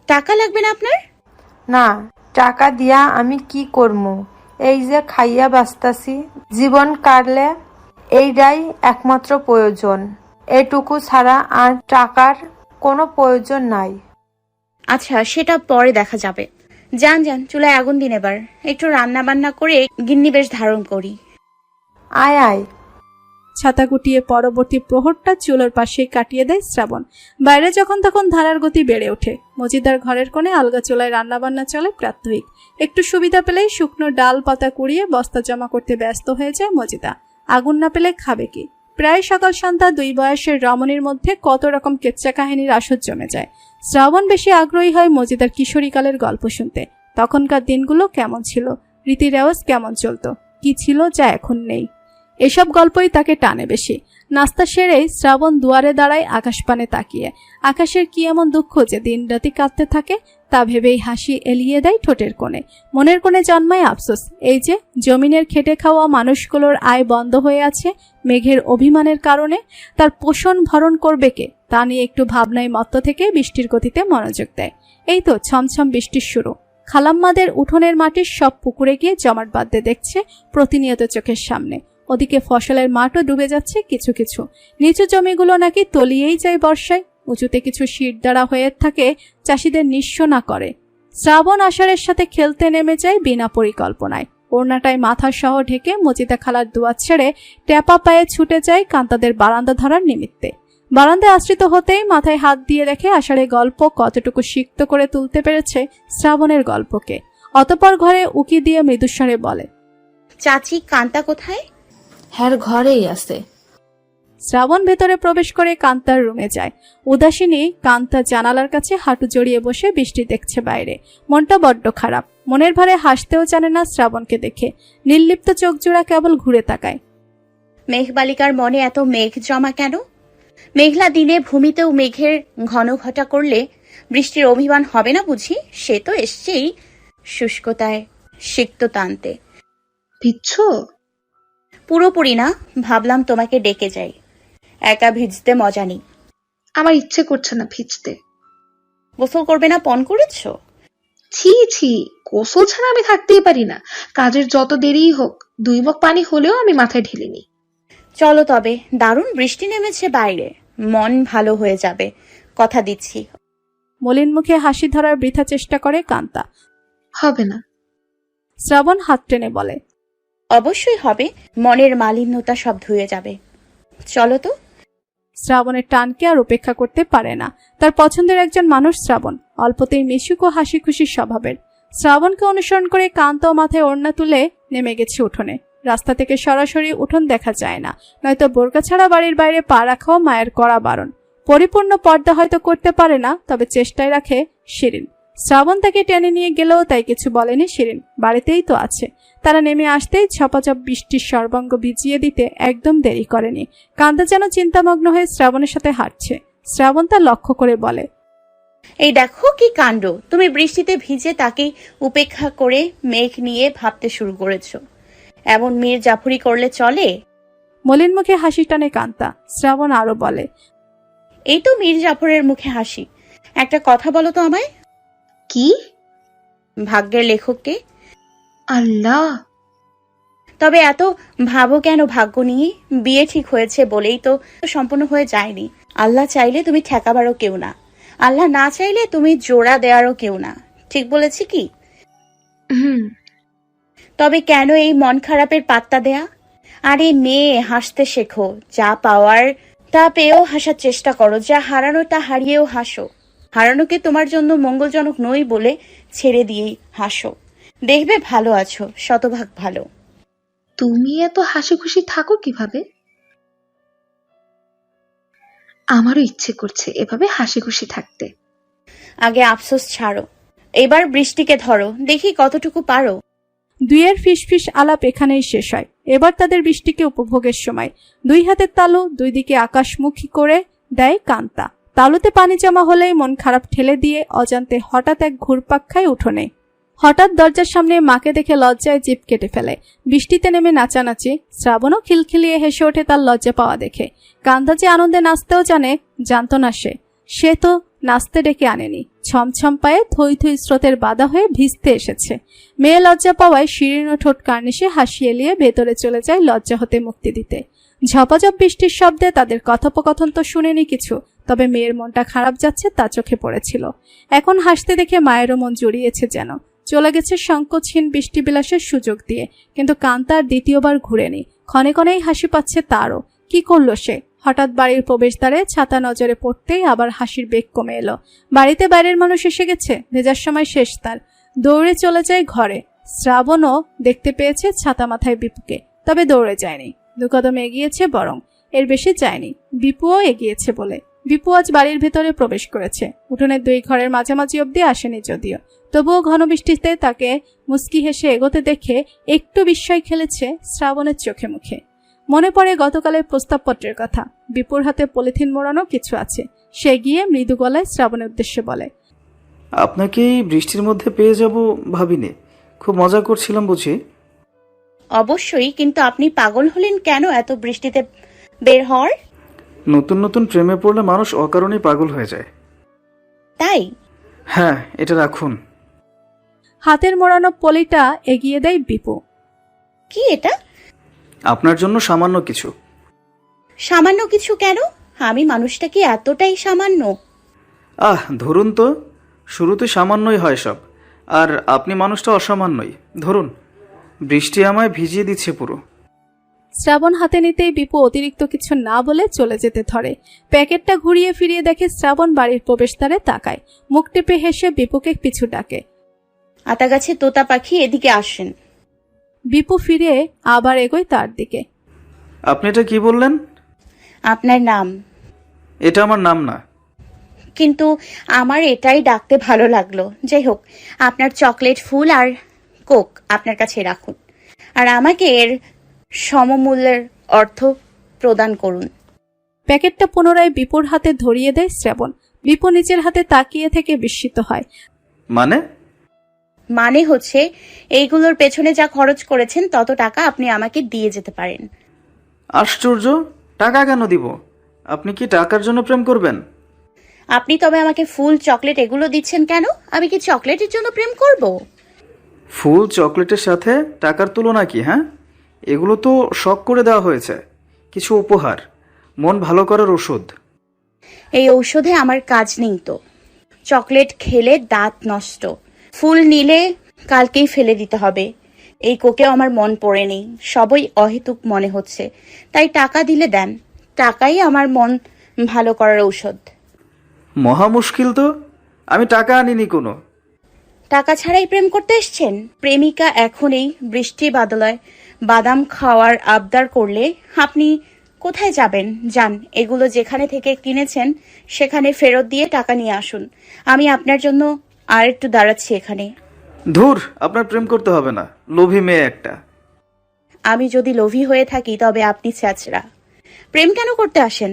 টাকা লাগবে না আপনার? না, টাকা দিয়া আমি কি করমু? এই যে খাইয়া বাঁচতাছি, জীবন কাটলে এইটাই একমাত্র প্রয়োজন। এটুকু ছাড়া আর টাকার কোনো প্রয়োজন নাই। আচ্ছা, সেটা পরে দেখা যাবে। যান যান, চুলায় আগুন দিন, এবার একটু রান্না বান্না করে গিন্নি বেশ ধারণ করি। আয় আয়। ছাতা গুটিয়ে পরবর্তী প্রহরটা চুলোর পাশেই কাটিয়ে দেয় শ্রাবণ। বাইরে যখন তখন ধারার গতি বেড়ে ওঠে। মজিদার ঘরের কোণে আলগা চুলায় রান্নাবান্না চলে প্রাত্যহিক। একটু সুবিধা পেলেই শুকনো ডাল পাতা কুড়িয়ে বস্তা জমা করতে ব্যস্ত হয়ে যায় মজিদা। আগুন না পেলে খাবে কি? প্রায় সকাল সন্ধ্যা 2 বয়সের রমণীর মধ্যে কত রকম কেচ্চা কাহিনীর আসর জমে যায়। শ্রাবণ বেশি আগ্রহী হয় মজিদার কিশোরীকালের গল্প শুনতে। তখনকার দিনগুলো কেমন ছিল, রীতি রেওয়াজ কেমন চলতো, কি ছিল যা এখন নেই। এসব গল্পই তাকে টানে বেশি। নাস্তা সেরেই শ্রাবণ দুয়ারে দাঁড়ায় আকাশপানে তাকিয়ে। আকাশের কি এমন দুঃখ যে দিনরাতি কাঁদতে থাকে তা ভেবেই হাসি এলিয়ে দেয় ঠোঁটের কোণে। মনের কোণে জন্মায় আফসোস, এই যে জমিনের খেটে খাওয়া মানুষগুলোর আয় বন্ধ হয়ে আছে মেঘের অভিমানের কারণে, তার পোষণ ভরণ করবে কে তা নিয়ে একটু ভাবনায় মত্ত থেকে বৃষ্টির গতিতে মনোযোগ দেয়। এই তো ছমছম বৃষ্টির শুরু। খালাম্মাদের উঠোনের মাটির সব পুকুরে গিয়ে জমাট বাঁধতে দেখছে প্রতিনিয়ত চোখের সামনে। ওদিকে ফসলের মাঠও ডুবে যাচ্ছে কিছু কিছু। নিচু জমিগুলো নাকি তলিয়েই যায় বর্ষায়। উঁচুতে কিছু শিরদাঁড়া হয়ে থাকে, চাষিদের নিঃস্ব না করে। শ্রাবণ আষাঢ়ের সাথে খেলতে নেমে যায় বিনা পরিকল্পনায়। ওড়নাটায় মাথা সহ ঢেকে মজিদা খালার দুয়ার ছেড়ে ট্যাপা পায়ে ছুটে যায় কান্তাদের বারান্দা ধরার নিমিত্তে। বারান্দায় আশ্রিত হতেই মাথায় হাত দিয়ে দেখে আষাঢ়ে গল্প কতটুকু সিক্ত করে তুলতে পেরেছে শ্রাবণের গল্পকে। অতঃপর ঘরে উকি দিয়ে মৃদুস্বরে বলে, চাচি কান্তা কোথায়? হ্যার ঘরেই আছে। শ্রাবণ ভেতরে প্রবেশ করে কান্তার রুমে যায়। উদাসিনী কান্তা জানালার কাছে হাঁটু জড়িয়ে বসে বৃষ্টি দেখছে বাইরে। মনটা বড্ড খারাপ। মনের ভারে হাসতেও জানে না শ্রাবণকে দেখে। নির্লিপ্ত চোখ জোড়া কেবল ঘুরে তাকায়। মেঘবালিকার মনে এত মেঘ জমা কেন? মেঘলা দিনে ভূমিতেও মেঘের ঘন ঘটা করলে বৃষ্টির অভিমান হবে না বুঝি? সে তো এসছেই শুষ্কতায় সিক্ত টানতে। ভিজছো? পুরোপুরি না, ভাবলাম তোমাকে ডেকে যাই। একা ভিজতে মজা নেই। আমার ইচ্ছে করছে না ভিজতে। গোসল করবে না পণ করেছো? ছি ছি, গোসল ছাড়া আমি থাকতেই পারি না। কাজের যত দেরিই হোক 2 মগ পানি হলেও আমি মাথায় ঢেলিনি। চলো তবে, দারুণ বৃষ্টি নেমেছে বাইরে, মন ভালো হয়ে যাবে, কথা দিচ্ছি। মলিন মুখে হাসি ধরার বৃথা চেষ্টা করে কান্তা। হবে না। শ্রাবণ হাত টেনে বলে, অবশ্যই হবে, মনের মালিন্যতা সব ধুয়ে যাবে। চলো তো। শ্রাবণের টানকে আর উপেক্ষা করতে পারে না। তার পছন্দের একজন মানুষ শ্রাবণ, অল্পতেই মিশুক ও হাসি খুশির স্বভাবের। শ্রাবণকে অনুসরণ করে কান্ত মাথায় ওড়না তুলে নেমে গেছে উঠোনে। রাস্তা থেকে সরাসরি উঠোন দেখা যায় না, নয়তো বোরকা ছাড়া বাড়ির বাইরে পা রাখাও মায়ের কড়া বারণ। পরিপূর্ণ পর্দা হয়তো করতে পারে না, তবে চেষ্টায় রাখে শিরিন। শ্রাবণ তাকে টেনে নিয়ে গেলেও তাই কিছু বলেনি শিরিন, বাড়িতেই তো আছে। তারা নেমে আসতেই ঝপাঝপ বৃষ্টির সর্বাঙ্গ ভিজিয়ে দিতে একদম দেরি করেনি। কান্দা যেন চিন্তামগ্ন হয়ে শ্রাবণের সাথে হাঁটছে। শ্রাবণ তা লক্ষ্য করে বলে, এই দেখো কি কাণ্ড, তুমি বৃষ্টিতে ভিজে তাকে উপেক্ষা করে মেঘ নিয়ে ভাবতে শুরু করেছো। এমন মীর জাফরি করলে চলে? মলিন মুখে হাসি টানে কান্তা। শ্রাবণ আরো বলে, এই তো মীর জাফরের মুখে হাসি। একটা কথা বলো তো আমায়। কি? ভাগ্যের লেখককে? আল্লাহ। তবে এত ভাবো কেন ভাগ্য নিয়ে? বিয়ে ঠিক হয়েছে বলেই তো সম্পূর্ণ হয়ে যায়নি। আল্লাহ চাইলে তুমি ঠেকাবারও কেউ না, আল্লাহ না চাইলে তুমি জোড়া দেওয়ারও কেউ না। ঠিক বলেছি কি? তবে কেন এই মন খারাপের পাত্তা দেয়া? আরে মেয়ে, হাসতে শেখো। যা পাওয়ার তা পেয়েও হাসার চেষ্টা করো, যা হারানো তা হারিয়েও হাসো। হারানোকে তোমার জন্য মঙ্গলজনক নই বলে ছেড়ে দিয়েই হাসো, দেখবে ভালো আছো, শতভাগ ভালো। তুমি এত হাসি খুশি থাকো কিভাবে? আমারও ইচ্ছে করছে এভাবে হাসি খুশি থাকতে। আগে আফসোস ছাড়ো, এবার বৃষ্টিকে ধরো, দেখি কতটুকু পারো। দুইয়ের ফিসফিস আলাপ এখানেই শেষ হয়। এবার তাদের বৃষ্টিকে উপভোগের সময়। 2 হাতের তালু 2 দিকে আকাশমুখী করে দেয় কান্তা। তালুতে পানি জমা হলেই মন খারাপ ঠেলে দিয়ে অজান্তে হঠাৎ এক ঘুরপাক খায় উঠোনে। হঠাৎ দরজার সামনে মাকে দেখে লজ্জায় জিভ কেটে ফেলে। বৃষ্টিতে নেমে নাচানাচি। শ্রাবণও খিলখিলিয়ে হেসে ওঠে তার লজ্জা পাওয়া দেখে। কান্তা যে আনন্দে নাচতেও জানতো না সে তো নাচতে ডেকে আনেনি। ছমছম পায়ে থই থই স্রোতের বাধা হয়ে ভিজতে এসেছে। মেয়ে লজ্জা পাওয়ায় শিরিন ও ঠোঁট কার্নিশে হাসি এলিয়ে ভেতরে চলে যায় লজ্জা হতে মুক্তি দিতে। ঝপাঝপ বৃষ্টির শব্দে তাদের কথোপকথন তো শুনেনি কিছু, তবে মেয়ের মনটা খারাপ যাচ্ছে তা চোখে পড়েছিল। এখন হাসতে দেখে মায়েরও মন জড়িয়েছে যেন। চলে গেছে সংকোচহীন বৃষ্টি বিলাসের সুযোগ দিয়ে, কিন্তু কান্তা আর দ্বিতীয়বার ঘুরেনি। ক্ষণে ক্ষণেই হাসি পাচ্ছে তারও। কি করলো সে? হঠাৎ বাড়ির প্রবেশদ্বারে ছাতা নজরে পড়তেই আবার হাসির বেগ কমে এলো। বাড়িতে বাইরের মানুষ এসে গেছে, ভেজার সময় শেষ তার। দৌড়ে চলে যায় ঘরে। শ্রাবণও দেখতে পেয়েছে ছাতা মাথায় বিপুকে, তবে দৌড়ে যায়নি। 2 কদম এগিয়েছে, বরং এর বেশি যায়নি। বিপুও এগিয়েছে বলে। বিপু আজ বাড়ির ভেতরে প্রবেশ করেছে। উঠোনের 2 ঘরের মাঝামাঝি অব্দি আসেনি যদিও, তবুও ঘন বৃষ্টিতে তাকে মুস্কি হেসে এগোতে দেখে একটু বিস্ময় খেলেছে শ্রাবণের চোখে মুখে। মনে পড়ে গতকালের প্রস্তাবপত্রের কথা। বিপুর হাতে পলিথিন মোড়ানো কিছু আছে। সে গিয়ে মৃদু গলায় শ্রাবণের উদ্দেশ্যে বলে, আপনাকে এই বৃষ্টির মধ্যে পেয়ে যাব ভাবিনি। খুব মজা করছিলাম বুঝি? অবশ্যই, কিন্তু আপনি পাগল হলেন কেন এত বৃষ্টিতে বের হওয়ার? নতুন নতুন প্রেমে পড়লে মানুষ অকারণেই পাগল হয়ে যায়। তাই? হ্যাঁ, এটা রাখুন। হাতের মোড়ানো পলিটা এগিয়ে দেয় বিপু। কি এটা? আপনার জন্য সামান্য কিছু। সামান্য কিছু কেন? আমি মানুষটা কি এতটাই সামান্য? ধরুন তো, শুরুতে সামান্যই হয় সব, আর আপনি মানুষটা অসামান্যই। ধরুন, বৃষ্টি আমায় ভিজিয়ে দিচ্ছে পুরো। শ্রাবণ হাতে নিতেই বিপু অতিরিক্ত কিছু না বলে চলে যেতে ধরে। প্যাকেটটা ঘুরিয়ে ফিরিয়ে দেখে শ্রাবণ বাড়ির প্রবেশদ্বারে তাকায়। মুখ টেপে হেসে বিপুকে পিছু ডাকে, আতা গাছে তোতা পাখি, এদিকে আসেন। বিপু ফিরে আবার এগোয় তার দিকে। আপনি এটা কি বললেন? আপনার নাম? এটা আমার নাম না। কিন্তু আমার এটাই ডাকতে ভালো লাগলো। যাই হোক, আপনার চকলেট, ফুল আর কোক আপনার কাছে রাখুন, আর আমাকে এর সমমূল্যের অর্থ প্রদান করুন। প্যাকেটটা পুনরায় বিপুর হাতে ধরিয়ে দেয় শ্রাবণ। বিপু নিজের হাতে তাকিয়ে থেকে বিস্মিত হয়। মানে হচ্ছে, এইগুলোর পেছনে যা খরচ করেছেন তত টাকা আপনি আমাকে দিয়ে যেতে পারেন। আশ্চর্য! টাকা কেন দিব? আপনি কি টাকার জন্য প্রেম করবেন? আপনি তবে আমাকে ফুল, চকলেট এগুলো দিচ্ছেন কেন? আমি কি চকলেটের জন্য প্রেম করব? ফুল, চকলেটের সাথে টাকার তুলনা কি? হ্যাঁ, এগুলো তো শখ করে দেওয়া হয়েছে, কিছু উপহার, মন ভালো করার ওষুধ। এই ঔষধে আমার কাজ নেই তো। চকলেট খেলে দাঁত নষ্ট, ফুল নিলে কালকেই ফেলে দিতে হবে। এই কোকেও আমার মন পড়ে নেই, সবই অহেতুক মনে হচ্ছে, তাই টাকা দিলে দেন। টাকাই আমার মন ভালো করার ঔষধ। মহা মুশকিল তো, আমি টাকা আনিনি কোনো। টাকা ছাড়াই প্রেম করতে এসছেন? প্রেমিকা এখন এই বৃষ্টি বাদলায় বাদাম খাওয়ার আবদার করলে আপনি কোথায় যাবেন? যান, এগুলো যেখানে থেকে কিনেছেন সেখানে ফেরত দিয়ে টাকা নিয়ে আসুন। আমি আপনার জন্য আর একটু দাঁড়াচ্ছি এখানে। ধুর, আপনার প্রেম করতে হবে না, লোভী মেয়ে একটা। আমি যদি লোভী হয়ে থাকি তবে আপনি ছ্যাচড়া। প্রেম কেন করতে আসেন?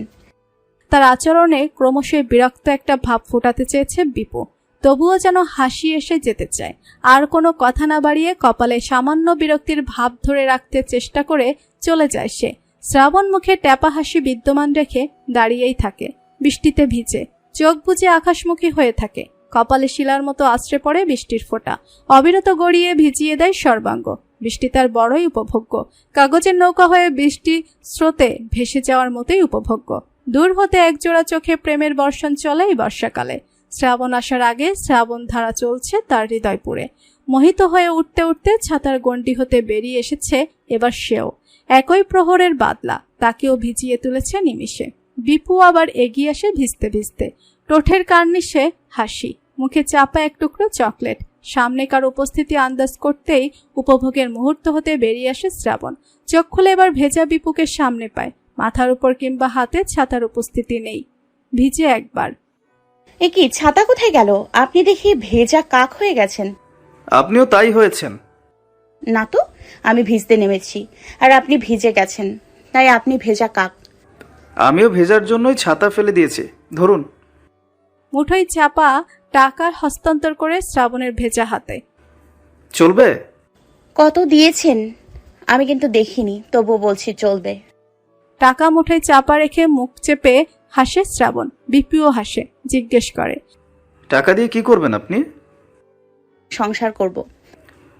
তার আচরণে ক্রমশ বিরক্ত একটা ভাব ফোটাতে চেয়েছে বিপু, তবুও যেন হাসি এসে যেতে চায়। আর কোনো কথা না বাড়িয়ে কপালে সামান্য বিরক্তির ভাব ধরে রাখতে চেষ্টা করে চলে যায় সে। শ্রাবণ মুখে ট্যাপা হাসি বিদ্যমান রেখে দাঁড়িয়েই থাকে। বৃষ্টিতে ভিজে, চোখ বুজে আকাশমুখী হয়ে থাকে। কপালে শিলার মতো আছড়ে পড়ে বৃষ্টির ফোঁটা, অবিরত গড়িয়ে ভিজিয়ে দেয় সর্বাঙ্গ। বৃষ্টি তার বড়ই উপভোগ্য, কাগজের নৌকা হয়ে বৃষ্টি স্রোতে ভেসে যাওয়ার মতোই উপভোগ্য। দূর হতে একজোড়া চোখে প্রেমের বর্ষণ চলে এই বর্ষাকালে। শ্রাবণ আসার আগে শ্রাবণ ধারা চলছে তার হৃদয়পুরে। মোহিত হয়ে উঠতে উঠতে ছাতার গণ্ডি হতে বেরিয়ে এসেছে এবার সেও। একই প্রহরের বাদলা তাকেও ভিজিয়ে তুলেছে নিমিষে। বিপু আবার এগিয়ে আসে ভিজতে ভিজতে, টোঠের কার্নিশে হাসি, মুখে চাপা এক টুকরো চকলেট। সামনেকার উপস্থিতি আন্দাজ করতেই উপভোগের মুহূর্ত হতে বেরিয়ে আসে শ্রাবণ। চোখ খুলে এবার ভেজা বিপুকে সামনে পায়। মাথার উপর কিংবা হাতে ছাতার উপস্থিতি নেই। ভিজে একবার। এ কি, ছাতা কোথায় গেল? আপনি দেখি ভেজা কাক হয়ে গেছেন। আপনিও তাই হয়েছেন। না তো, আমি ভিজতে নেমেছি আর আপনি ভিজে গেছেন, তাই আপনি ভেজা কাক। আমিও ভেজার জন্যই ছাতা ফেলে দিয়েছি, ধরুন। মুঠোয় চাপা টাকা হস্তান্তর করে শ্রাবণের ভেজা হাতে। চলবে? কত দিয়েছেন? আমি কিন্তু দেখিনি, তবু বলছি চলবে। টাকা মুঠোয় চাপা রেখে মুখ চেপে হাসে শ্রাবণ। বিপিও হাসে, জিজ্ঞেস করে, টাকা দিয়ে কি করবেন আপনি? সংসার করব।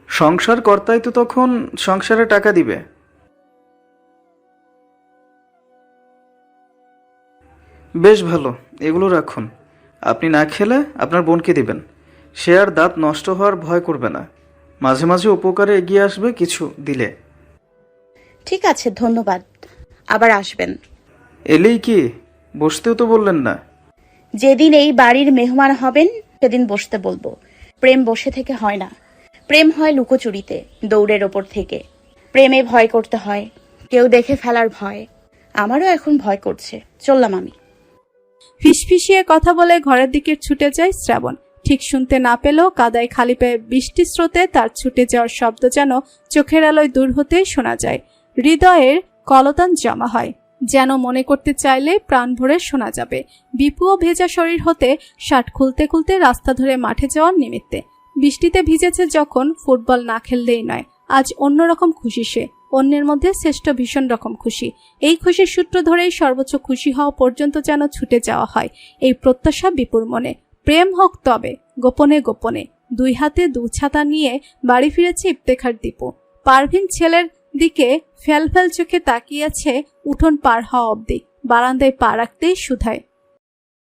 সংসার কর্তাই তো তখন সংসারে টাকা দিবে। বেশ ভালো, এগুলো রাখুন। আপনি না খেলে আপনার বোনকে দিবেন, সে আর দাঁত নষ্ট হওয়ার ভয় করবে না। মাঝে মাঝে উপকারে এগিয়ে আসবে কিছু দিলে। ঠিক আছে, ধন্যবাদ। আবার আসবেন। এলেই কি? বসতেও তো বললেন না। যেদিন এই বাড়ির মেহমান হবেন সেদিন বসতে বলবো। প্রেম বসে থেকে হয় না, প্রেম হয় লুকোচুরিতে, দৌড়ের ওপর থেকে। প্রেমে ভয় করতে হয়, কেউ দেখে ফেলার ভয়। আমারও এখন ভয় করছে। চললাম আমি। ফিসফিসিয়ে কথা বলে ঘরের দিকে ছুটে যায় শ্রাবণ। ঠিক শুনতে না পেলেও কাদায় খালি পায়ে বৃষ্টি স্রোতে তার ছুটে যাওয়ার শব্দ যেন চোখের আলোয় দূর হতেই শোনা যায়। হৃদয়ের কলতান জমা হয়, যেন মনে করতে চাইলে প্রাণ ভরে শোনা যাবে। বিপুও ভেজা শরীর হতে শার্ট খুলতে খুলতে রাস্তা ধরে মাঠে যাওয়ার নিমিত্তে। বৃষ্টিতে ভিজেছে যখন ফুটবল না খেললেই নয়, আজ অন্যরকম খুশি সে, অন্যের মধ্যে শ্রেষ্ঠ ভীষণ রকম খুশি। এই খুশির সূত্র ধরেই সর্বোচ্চ খুশি হওয়া পর্যন্ত যেন ছুটে যাওয়া হয় এই প্রত্যাশা বিপুর মনে। প্রেম হোক তবে গোপনে গোপনে। 2 হাতে 2 ছাতা নিয়ে বাড়ি ফিরেছে ইফতেখার দীপু। পারভিন ছেলের দিকে ফ্যাল ফ্যাল চোখে তাকিয়েছে উঠোন পার হওয়া অবধি। বারান্দায় পা রাখতেই শুধায়,